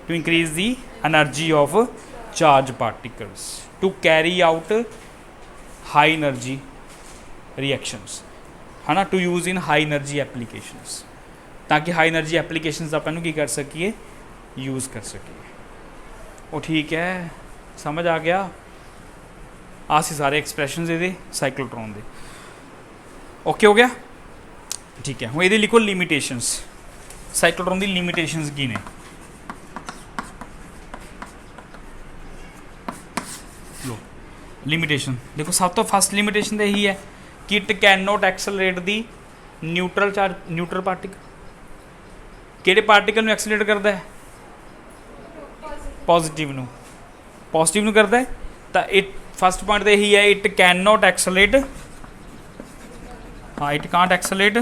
To increase the energy of charge particles to carry out high energy reactions, है ना, to use in high energy applications, ताकि हाई एनर्जी एप्लीकेशंस अपन की कर सकिए, यूज़ कर सकिए। वो ठीक है, समझ आ गया? आ सी सारे एक्सप्रैशन ये साइक्लोट्रॉन दे। ओके हो गया? ठीक है। हुण ये लिखो लिमिटेशंस, साइक्लोट्रॉन की लिमिटेशंस की ने? लो लिमिटेशन देखो, सब तो फर्स्ट लिमिटेशन तो यही है कि it can not accelerate the neutral charge, neutral particle. किहड़े पार्टिकल नूं एक्सलरेट करता है? पॉजिटिव नूं, पॉजिटिव नूं करता है। तो इट फर्स्ट पॉइंट तो यही है, इट कैन नॉट एक्सलरेट, हाँ it can't accelerate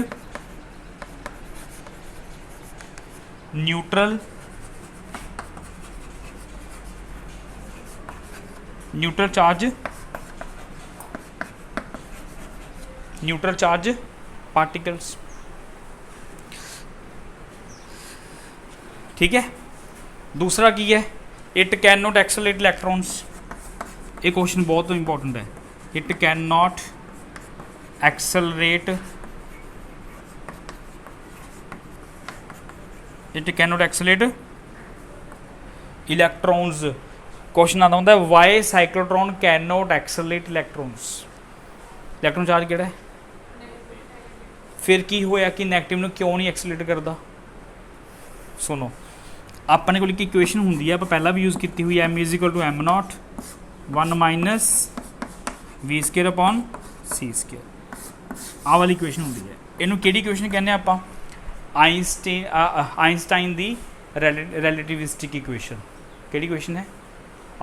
neutral, neutral charge, neutral charge particles, ठीक है। दूसरा की है, it can not accelerate electrons. ये क्वेश्चन बहुत इंपॉर्टेंट है। It can not accelerate, it can not accelerate electrons. Question आता होंगे why cyclotron can not accelerate electrons. Electron charge किहड़ा है? फिर की होया कि नैगेटिव नूं क्यों नहीं एक्सलरेट करता? सुनो, अपने को इक्वेशन होंगी है, आप पहला भी यूज़ की हुई, M is equal to M nought 1 minus V square upon C square. आ वाली इक्वेशन होंगी है। इनू किहड़ी इक्वेशन कहने आप? आइंस्टाइन दी रिलेटिविस्टिक इक्वेशन। किहड़ी इक्वेशन है?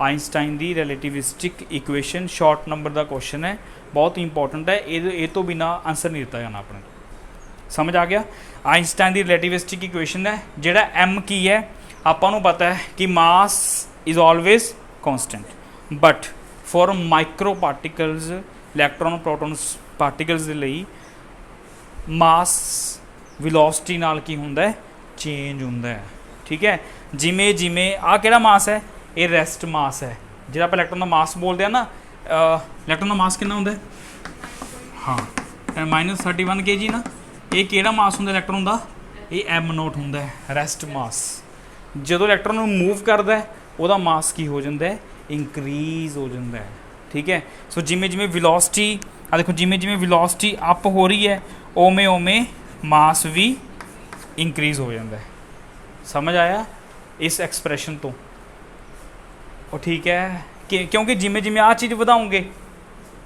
आइंस्टाइन दी रिलेटिविस्टिक इक्वेशन। शॉर्ट नंबर का क्वेश्चन है, बहुत इंपॉर्टेंट है, ये तो बिना आंसर नहीं दिता जाना अपने। समझ आ गया? आइंस्टाइन दी रिलेटिविस्टिक इक्वेशन है, जिहड़ा एम की है आपां नूं पता है कि mass is always constant, but for micro particles, electron protons particles they लई मास वेलोसिटी नाल की हुंदा है? चेंज हुंदा है, ठीक है। जिमें जिमें आ किहड़ा मास है? ये रेस्ट मास है, जिहड़ा आप इलैक्ट्रॉन का मास बोलते हैं ना। इलैक्ट्रॉन का मास कितना हुंदा है? हाँ -31 kg ना। ये किहड़ा मास हुंदा इलैक्ट्रॉन का? ये एम नोट हुंदा है, रेस्ट मास। जो इलैक्ट्रॉन मूव करता है वह मास की हो जाता है? इंक्रीज़ हो जाता है, ठीक है। सो जिमें जिमें वेलोसिटी, आ देखो जिमें जिमें वेलोसिटी अप हो रही है, ओमें ओमें मास भी इंक्रीज़ हो जाता है। समझ आया इस एक्सप्रैशन तो? और ठीक है कि क्योंकि जिमें जिमें आ चीज़ वधाओगे,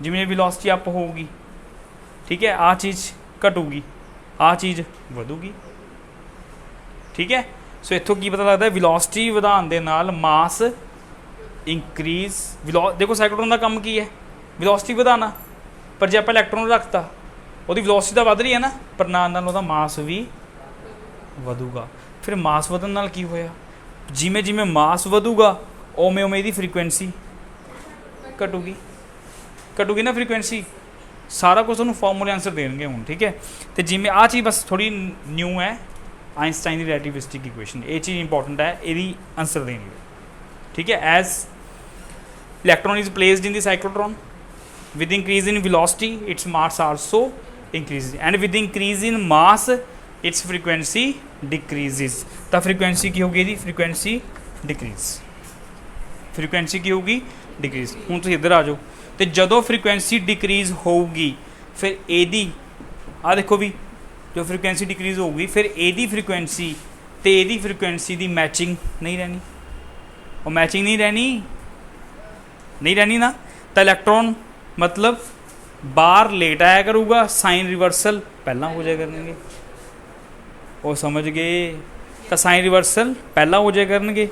जिमें वेलोसिटी अप होगी, ठीक है, आ चीज़ घटूगी, आ चीज़ ਵਧੂਗੀ। ठीक है, सो इत्थों की पता लगता है वेलोसिटी ਵਧਾਉਣ ਦੇ ਨਾਲ मास इंक्रीज। देखो साइक्लोट्रॉन का काम की है, वेलोसिटी ਵਧਾਉਣਾ, पर जे आप इलैक्ट्रॉन रखता ਉਹਦੀ वेलोसिटी तो वध रही है ना, पर ਨਾਲ ਉਹਦਾ मास भी ਵਧੂਗਾ। फिर मास ਵਧਣ ਨਾਲ ਕੀ ਹੋਇਆ, ਜਿਵੇਂ ਜਿਵੇਂ मास ਵਧੂਗਾ ਉਵੇਂ ਉਵੇਂ ਇਹਦੀ फ्रीकुएंसी घटूगी, घटूगी ना फ्रीकुएंसी। सारा कुछ ਤੁਹਾਨੂੰ फॉर्मूले आंसर देंगे हूँ। ठीक है, तो जिमें आ चीज़ बस थोड़ी न्यू है, आइंस्टाइन की रिलेटिविस्टिक इक्वेशन, ये चीज़ इंपॉर्टेंट है, ये आंसर देंगे। ठीक है, as electron is placed in the cyclotron, with increase in velocity its mass also increase, and with increase in mass its frequency decreases. तो फ्रीकुएंसी की होगी, यदि फ्रीकुएंसी डिक्रीज, फ्रीकुएंसी की होगी डिक्रीज। हूँ तुम इधर आ जाओ, तो जदों फ्रीकुएंसी डिक्रीज होगी फिर एदी आ देखो भी, जो फ्रीकुएंसी डिक्रीज होगी फिर एदी फ्रीकुएंसी तो एदी फ्रीकुएंसी की मैचिंग नहीं रहनी, और मैचिंग नहीं रहनी ना, तो इलैक्ट्रॉन मतलब बाहर लेट आया करूँगा, साइन रिवर्सल पहला हो जाए करेंगे। वो समझ गए, तो साइन रिवर्सल पहला हो जाए करेंगे,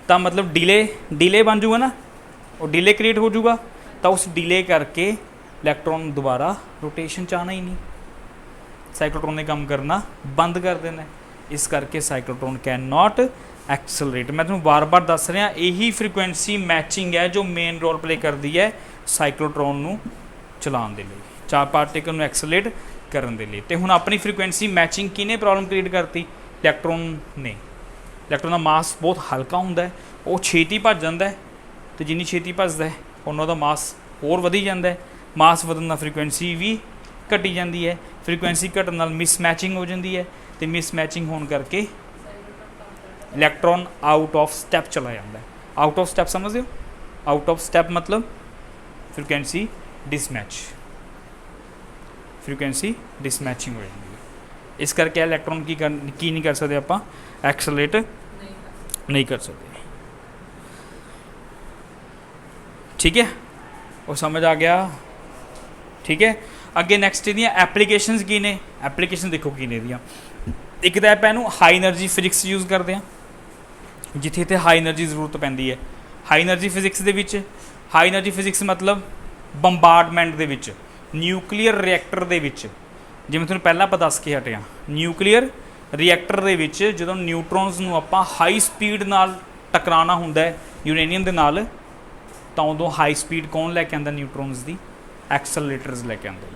तो मतलब डिले बन जूगा ना, और डिले क्रिएट हो जूगा, तो उस डिले करके इलैक्ट्रॉन दोबारा रोटेशन च आना ही नहीं, साइक्लोट्रॉन ने काम करना बंद कर देना। इस करके साइक्लोट्रॉन कैन नॉट एक्सलरेट। मैं तुम्हें बार बार दस रहा, यही फ्रीकुएंसी मैचिंग है जो मेन रोल प्ले करती है साइक्लोट्रॉन नू चलाने के लिए, चार पार्टिकल नू एक्सलरेट करने के लिए। तो हुण अपनी फ्रीकुएंसी मैचिंग किने प्रॉब्लम क्रिएट करती, इलैक्ट्रॉन ने। इलैक्ट्रॉन का मास बहुत हल्का होंदा है, वो छेती भज जाता है, तो जिन्नी छेती भजदा है उन्हों का मास होर वधी जाता है, मास वधन नाल फ्रीकुएंसी भी घटी जाती है, फ्रीकुएंसी घटन नाल मिसमैचिंग हो जाती है, तो मिसमैचिंग होने करके इलैक्ट्रॉन आउट ऑफ स्टैप चला जाता है। आउट ऑफ स्टैप समझते हो, आउट ऑफ स्टैप मतलब फ्रीकुएंसी डिसमैच, फ्रीकुएंसी डिसमैचिंग हो जाती है। इस करके इलैक्ट्रॉन की नहीं कर सकते आप, एक्सलरेट नहीं कर सकते। ठीक है, वो समझ आ गया। ठीक है, अगे नैक्सट दी एप्लीकेशनस की ने, एप्लीकेशन देखो की ने दियाँ। एक तो आप इनू हाई एनर्जी फिजिक्स यूज़ करते हैं, जिथे इतने हाई एनर्जी जरूरत पैंदी है। हाई एनर्जी फिजिक्स दे विच, हाई एनर्जी फिजिक्स मतलब ਬੰਬਾਰਡਮੈਂਟ ਦੇ ਵਿੱਚ, ਨਿਊਕਲੀਅਰ ਰਿਐਕਟਰ ਦੇ ਵਿੱਚ, ਜਿਵੇਂ ਤੁਹਾਨੂੰ ਪਹਿਲਾਂ ਆਪਾਂ ਦੱਸ ਕੇ ਹਟਿਆ, ਨਿਊਕਲੀਅਰ ਰਿਐਕਟਰ ਦੇ ਵਿੱਚ ਜਦੋਂ ਨਿਊਟਰੋਨਸ ਨੂੰ ਆਪਾਂ ਹਾਈ ਸਪੀਡ ਨਾਲ ਟਕਰਾਉਣਾ ਹੁੰਦਾ ਹੈ ਯੂਰੇਨੀਅਮ ਦੇ ਨਾਲ, ਤਾਂ ਉਦੋਂ ਹਾਈ ਸਪੀਡ ਕੌਣ ਲੈ ਕੇ ਆਉਂਦਾ ਨਿਊਟਰੋਨਸ ਦੀ, ਐਕਸਲਰੇਟਰਸ ਲੈ ਕੇ ਆਉਂਦੇ।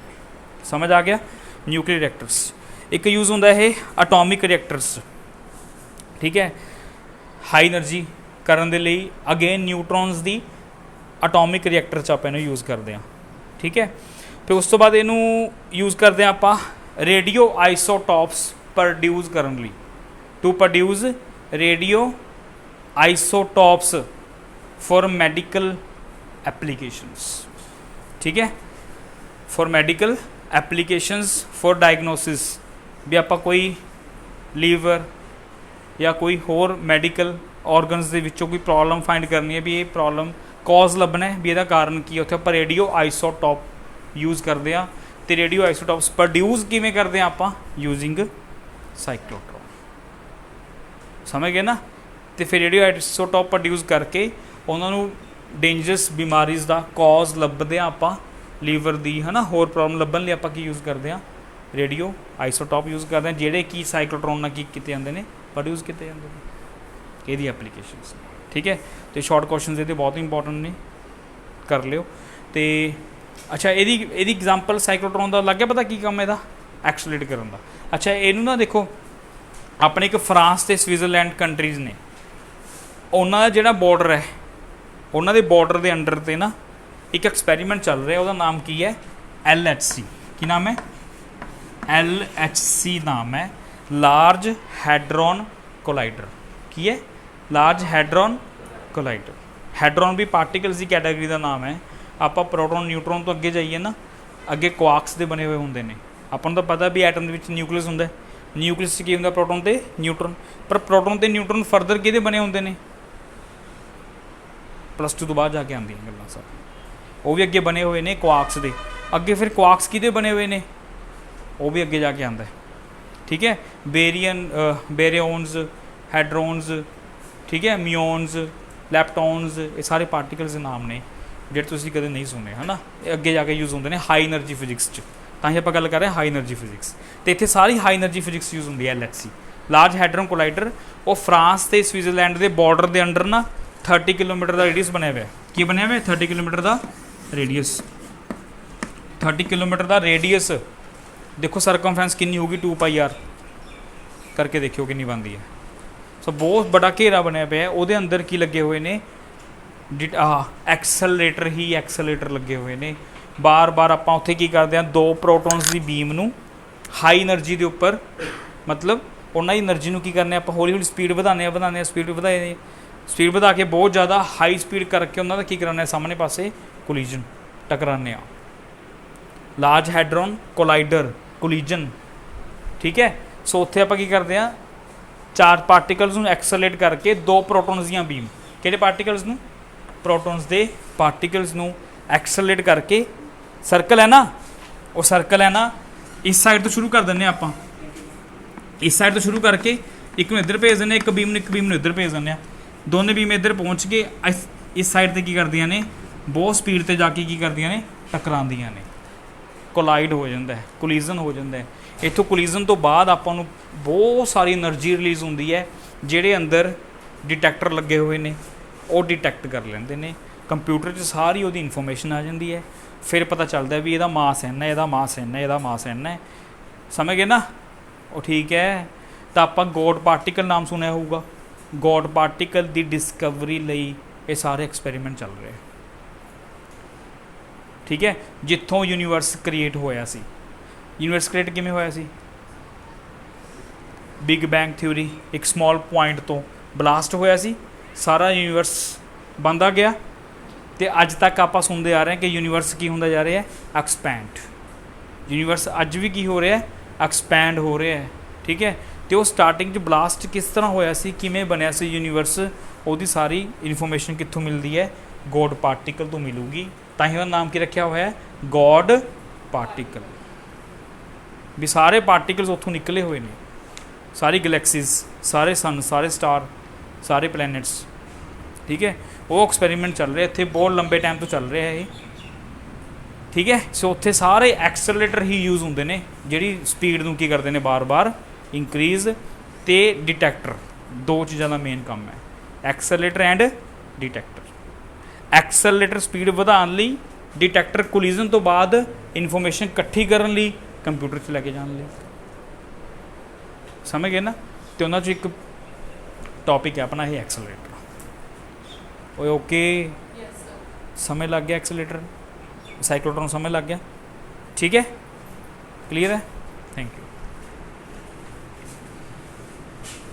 ਸਮਝ ਆ ਗਿਆ, ਨਿਊਕਲੀਅਰ ਰਿਐਕਟਰਸ। ਇੱਕ ਯੂਜ਼ ਹੁੰਦਾ ਇਹ ਐਟੋਮਿਕ ਰਿਐਕਟਰਸ। ਠੀਕ ਹੈ, ਹਾਈ ਐਨਰਜੀ ਕਰਨ ਦੇ ਲਈ ਅਗੇਨ ਨਿਊਟਰੋਨਸ ਦੀ ਐਟੋਮਿਕ ਰਿਐਕਟਰ 'ਚ ਆਪਾਂ ਇਹਨੂੰ ਯੂਜ਼ ਕਰਦੇ ਹਾਂ। ਠੀਕ ਹੈ, ਫਿਰ ਉਸ ਤੋਂ ਬਾਅਦ ਇਹਨੂੰ ਯੂਜ਼ ਕਰਦੇ ਹਾਂ ਆਪਾਂ ਰੇਡੀਓ ਆਈਸੋਟੋਪਸ ਪ੍ਰੋਡਿਊਸ ਕਰਨ ਲਈ, to produce radio isotopes for medical applications. ठीक है, for medical applications, for diagnosis भी आप कोई लीवर या कोई होर मैडिकल ऑर्गनस के विचों कोई प्रॉब्लम फाइंड करनी है, भी ये प्रॉब्लम कॉज लभना है भी यदा कारण की है, उत्थे आप रेडियो आइसोटॉप यूज़ करते हैं। तो रेडियो आइसोटॉप्स प्रोड्यूस किवें करते हैं आप यूजिंग साइक्लोट्रॉन। समझ गए ना। तो फिर रेडियो आइसोटॉप प्रोड्यूस करके उन्होंने डेंजरस बीमारीज़ का कॉज लभदे आपां, लीवर की है ना, होर प्रॉब्लम लभन लिए आपां की यूज़ करते हैं, रेडियो आइसोटॉप यूज़ करते हैं, जिहड़े कि साइक्लोट्रॉन नाल की कीते जांदे ने, प्रोड्यूस कीते जांदे ने, इहदी एप्लीकेशनस। ठीक है, तो शॉर्ट क्वेश्चन ये बहुत इंपॉर्टेंट ने, कर लियो। तो अच्छा, ਇਹਦੀ एग्जाम्पल साइक्लोट्रॉन का लग गया पता की काम ਇਹਦਾ, एक्सलरेट करन दा। अच्छा, ਇਹਨੂੰ ना देखो अपने एक फ्रांस ते स्विट्जरलैंड कंट्रीज़ ने, उन्हों का जिहड़ा बॉर्डर है, उन्होंने बॉर्डर के अंडर से ना एक एक्सपैरीमेंट चल रहा है, उसका नाम की है LHC। की नाम है? LHC नाम है, लार्ज हैड्रॉन कोलाइडर। की है? Large hadron collider. हैड्रॉन भी पार्टिकल्स की कैटेगरी का नाम है। आप प्रोटोन न्यूट्रॉन तो अगे जाइए ना, अगे क्वार्क्स के बने हुए होंगे ने, अपन तो पता भी एटम के न्यूक्लियस होंगे, ਨਿਊਕਲੀਅਸ 'ਚ ਕੀ ਹੁੰਦਾ ਪ੍ਰੋਟੋਨ ਤੇ ਨਿਊਟਰਨ। ਪਰ ਪ੍ਰੋਟੋਨ ਤੇ ਨਿਊਟਰਨ ਫਰਦਰ ਕਿਹਦੇ ਬਣੇ ਹੁੰਦੇ ਨੇ, +2 ਤੋਂ ਬਾਅਦ ਜਾ ਕੇ ਆਉਂਦੀਆਂ ਗੱਲਾਂ ਸਰ, ਉਹ ਵੀ ਅੱਗੇ ਬਣੇ ਹੋਏ ਨੇ ਕੁਆਰਕਸ ਦੇ। ਅੱਗੇ ਫਿਰ ਕੁਆਰਕਸ ਕਿਹਦੇ ਬਣੇ ਹੋਏ ਨੇ, ਉਹ ਵੀ ਅੱਗੇ ਜਾ ਕੇ ਆਉਂਦਾ। ਠੀਕ ਹੈ, ਬੇਰੀਓਨਸ, ਹੈਡਰੋਨਸ, ਠੀਕ ਹੈ, ਮਿਓਨਸ, ਲੈਪਟੋਨਸ, ਇਹ ਸਾਰੇ ਪਾਰਟੀਕਲਸ ਦੇ ਨਾਮ ਨੇ ਜਿਹੜੇ ਤੁਸੀਂ ਕਦੇ ਨਹੀਂ ਸੁਣੇ ਹੈ ਨਾ, ਇਹ ਅੱਗੇ ਜਾ ਕੇ ਯੂਜ਼ ਹੁੰਦੇ ਨੇ ਹਾਈ ਐਨਰਜੀ ਫਿਜ਼ਿਕਸ 'ਚ। ਤਾਂ ਹੀ ਆਪਾਂ ਗੱਲ ਕਰ ਰਹੇ ਹਾਂ ਹਾਈ ਐਨਰਜੀ ਫਿਜ਼ਿਕਸ, ਤੇ ਇੱਥੇ ਸਾਰੀ ਹਾਈ ਐਨਰਜੀ ਫਿਜ਼ਿਕਸ ਯੂਜ਼ ਹੁੰਦੀ ਹੈ LHC, ਲਾਰਜ ਹੈਡਰੋਨ ਕੋਲਾਈਡਰ। ਉਹ ਫਰਾਂਸ ਤੇ ਸਵਿਟਜ਼ਰਲੈਂਡ ਦੇ ਬਾਰਡਰ ਦੇ ਅੰਡਰ ਨਾ 30 ਕਿਲੋਮੀਟਰ ਦਾ ਰੇਡੀਅਸ ਬਣਿਆ ਹੋਇਆ। ਕੀ ਬਣਿਆ ਹੋਇਆ, 30 ਕਿਲੋਮੀਟਰ ਦਾ ਰੇਡੀਅਸ, 30 ਕਿਲੋਮੀਟਰ ਦਾ ਰੇਡੀਅਸ। ਦੇਖੋ ਸਰਕਮਫਰੈਂਸ ਕਿੰਨੀ ਹੋਊਗੀ, 2πr ਕਰਕੇ ਦੇਖਿਓ ਕਿੰਨੀ ਬਣਦੀ ਹੈ। ਸੋ ਬਹੁਤ ਬੜਾ ਘੇਰਾ ਬਣਿਆ ਪਿਆ, ਉਹਦੇ ਅੰਦਰ ਕੀ ਲੱਗੇ ਹੋਏ ਨੇ, ਐਕਸਲਰੇਟਰ ਹੀ ਐਕਸਲਰੇਟਰ ਲੱਗੇ ਹੋਏ ਨੇ। ਬਾਰ-ਬਾਰ ਆਪਾਂ ਉੱਥੇ ਕੀ ਕਰਦੇ ਹਾਂ, 2 ਪ੍ਰੋਟੋਨਸ ਦੀ ਬੀਮ ਨੂੰ ਹਾਈ એનર્ਜੀ ਦੇ ਉੱਪਰ, ਮਤਲਬ ਉਹਨਾਂ ਦੀ એનર્ਜੀ ਨੂੰ ਕੀ ਕਰਨੇ ਆਪਾਂ, ਹੌਲੀ ਹੌਲੀ ਸਪੀਡ ਵਧਾਉਂਦੇ ਹਾਂ, ਸਪੀਡ ਵਧਾ ਕੇ ਬਹੁਤ ਜ਼ਿਆਦਾ ਹਾਈ ਸਪੀਡ ਕਰਕੇ ਉਹਨਾਂ ਦਾ ਕੀ ਕਰਾਉਂਦੇ ਹਾਂ, ਸਾਹਮਣੇ ਪਾਸੇ ਕੋਲੀਜਨ ਟਕਰਾਉਂਦੇ ਹਾਂ, ਲਾਰਜ ਹੈਡਰੋਨ ਕੋਲਾਈਡਰ ਕੋਲੀਜਨ। ਠੀਕ ਹੈ, ਸੋ ਉੱਥੇ ਆਪਾਂ ਕੀ ਕਰਦੇ ਹਾਂ, 4 ਪਾਰਟੀਕਲਸ ਨੂੰ ਐਕਸਲਰੇਟ ਕਰਕੇ 2 ਪ੍ਰੋਟੋਨਸ ਦੀਆਂ ਬੀਮ, ਕਿਹੜੇ ਪਾਰਟੀਕਲਸ ਨੂੰ, ਪ੍ਰੋਟੋਨਸ ਦੇ ਪਾਰਟੀਕਲਸ ਨੂੰ ਐਕਸਲਰੇਟ ਕਰਕੇ, ਸਰਕਲ ਹੈ ਨਾ, ਉਹ ਸਰਕਲ ਹੈ ਨਾ, ਇਸ ਸਾਈਡ ਤੋਂ ਸ਼ੁਰੂ ਕਰ ਦਿੰਦੇ ਹਾਂ ਆਪਾਂ, ਇਸ ਸਾਈਡ ਤੋਂ ਸ਼ੁਰੂ ਕਰਕੇ ਇੱਕ ਨੂੰ ਇੱਧਰ ਭੇਜ ਦਿੰਦੇ ਹਾਂ, ਇੱਕ ਬੀਮ ਨੂੰ ਇੱਧਰ ਭੇਜ ਦਿੰਦੇ ਹਾਂ। ਦੋਨੇ ਬੀਮ ਇੱਧਰ ਪਹੁੰਚ ਕੇ ਇਸ ਸਾਈਡ 'ਤੇ ਕੀ ਕਰਦੀਆਂ ਨੇ, ਬਹੁਤ ਸਪੀਡ 'ਤੇ ਜਾ ਕੇ ਕੀ ਕਰਦੀਆਂ ਨੇ, ਟਕਰਾਉਂਦੀਆਂ ਨੇ, ਕੋਲਾਈਡ ਹੋ ਜਾਂਦਾ ਹੈ, ਕੋਲੀਜ਼ਨ ਹੋ ਜਾਂਦਾ ਹੈ। ਇੱਥੋਂ ਕੋਲੀਜ਼ਨ ਤੋਂ ਬਾਅਦ ਆਪਾਂ ਨੂੰ ਬਹੁਤ ਸਾਰੀ એનર્ਜੀ ਰਿਲੀਜ਼ ਹੁੰਦੀ ਹੈ, ਜਿਹੜੇ ਅੰਦਰ ਡਿਟੈਕਟਰ ਲੱਗੇ ਹੋਏ ਨੇ ਉਹ ਡਿਟੈਕਟ ਕਰ ਲੈਂਦੇ ਨੇ। ਕੰਪਿਊਟਰ 'ਚ ਸਾਰੀ ਉਹਦੀ ਇਨਫੋਰਮੇਸ਼ਨ ਆ ਜਾਂਦੀ ਹੈ। ਫਿਰ ਪਤਾ ਚੱਲਦਾ ਵੀ ਇਹਦਾ ਮਾਸ ਇੰਨਾ, ਇਹਦਾ ਮਾਸ ਇੰਨਾ, ਇਹਦਾ ਮਾਸ ਇੰਨਾ, ਸਮਝ ਗਏ ਨਾ, ਉਹ ਠੀਕ ਹੈ। ਤਾਂ ਆਪਾਂ ਗੋਡ ਪਾਰਟੀਕਲ ਨਾਮ ਸੁਣਿਆ ਹੋਊਗਾ, ਗੋਡ ਪਾਰਟੀਕਲ ਦੀ ਡਿਸਕਵਰੀ ਲਈ ਇਹ ਸਾਰੇ ਐਕਸਪੈਰੀਮੈਂਟ ਚੱਲ ਰਹੇ। ਠੀਕ ਹੈ, ਜਿੱਥੋਂ ਯੂਨੀਵਰਸ ਕ੍ਰੀਏਟ ਹੋਇਆ ਸੀ। ਯੂਨੀਵਰਸ ਕ੍ਰੀਏਟ ਕਿਵੇਂ ਹੋਇਆ ਸੀ, ਬਿਗ ਬੈਂਗ ਥਿਊਰੀ, ਇੱਕ ਸਮਾਲ ਪੁਆਇੰਟ ਤੋਂ ਬਲਾਸਟ ਹੋਇਆ ਸੀ, ਸਾਰਾ ਯੂਨੀਵਰਸ ਬਣਦਾ ਗਿਆ। ਤੇ ਅੱਜ ਤੱਕ ਆਪਾਂ ਸੁਣਦੇ ਆ ਰਹੇ ਹਾਂ ਕਿ ਯੂਨੀਵਰਸ ਕੀ ਹੁੰਦਾ ਜਾ ਰਿਹਾ ਹੈ, ਐਕਸਪੈਂਡ। ਯੂਨੀਵਰਸ ਅੱਜ ਵੀ ਕੀ ਹੋ ਰਿਹਾ ਹੈ, ਐਕਸਪੈਂਡ ਹੋ ਰਿਹਾ ਹੈ। ਠੀਕ ਹੈ, ਤੇ ਉਹ ਸਟਾਰਟਿੰਗ 'ਚ ਬਲਾਸਟ ਕਿਸ ਤਰ੍ਹਾਂ ਹੋਇਆ ਸੀ, ਕਿਵੇਂ ਬਣਿਆ ਸੀ ਯੂਨੀਵਰਸ, ਉਹਦੀ ਸਾਰੀ ਇਨਫੋਰਮੇਸ਼ਨ ਕਿੱਥੋਂ ਮਿਲਦੀ ਹੈ, ਗੋਡ ਪਾਰਟੀਕਲ ਤੋਂ ਮਿਲੂਗੀ। ਤਾਂ ਹੀ ਉਹਦਾ ਨਾਮ ਕੀ ਰੱਖਿਆ ਹੋਇਆ ਹੈ, ਗੋਡ ਪਾਰਟੀਕਲ। ਵੀ ਸਾਰੇ ਪਾਰਟੀਕਲਸ ਉੱਥੋਂ ਨਿਕਲੇ ਹੋਏ ਨੇ, ਸਾਰੀ ਗਲੈਕਸੀਜ਼, ਸਾਰੇ ਸਨ, ਸਾਰੇ ਸਟਾਰ, ਸਾਰੇ ਪਲੈਨਟਸ। ਠੀਕ ਹੈ, ਉਹ ਐਕਸਪੈਰੀਮੈਂਟ ਚੱਲ ਰਿਹਾ ਇੱਥੇ, ਬਹੁਤ ਲੰਬੇ ਟਾਈਮ ਤੋਂ ਚੱਲ ਰਿਹਾ ਇਹ। ਠੀਕ ਹੈ, ਸੋ ਉੱਥੇ ਸਾਰੇ ਐਕਸਲਰੇਟਰ ਹੀ ਯੂਜ਼ ਹੁੰਦੇ ਨੇ, ਜਿਹੜੀ ਸਪੀਡ ਨੂੰ ਕੀ ਕਰਦੇ ਨੇ, ਬਾਰ-ਬਾਰ ਇੰਕਰੀਜ਼, ਤੇ ਡਿਟੈਕਟਰ। 2 ਚੀਜ਼ਾਂ ਦਾ ਮੇਨ ਕੰਮ ਹੈ, accelerator and detector. Accelerator speed ਵਧਾਉਣ ਲਈ, ਡਿਟੈਕਟਰ ਕੋਲੀਜ਼ਨ ਤੋਂ ਬਾਅਦ ਇਨਫੋਰਮੇਸ਼ਨ ਇਕੱਠੀ ਕਰਨ ਲਈ, ਕੰਪਿਊਟਰ 'ਚ ਲੈ ਕੇ ਜਾਣ ਲਈ। ਸਮਝ ਗਏ ਨਾ। ਤੇ ਉਹਨਾਂ 'ਚ ਇੱਕ ਟੌਪਿਕ ਹੈ ਆਪਣਾ ਇਹ ਐਕਸਲਰੇਟਰ। ਓਏ ਓਕੇ, ਸਮਝ ਲੱਗ ਗਿਆ ਐਕਸਲਰੇਟਰ, ਸਾਈਕਲੋਟਰੋਨ ਸਮਝ ਲੱਗ ਗਿਆ। ਠੀਕ ਹੈ, ਕਲੀਅਰ ਹੈ, ਥੈਂਕ ਯੂ।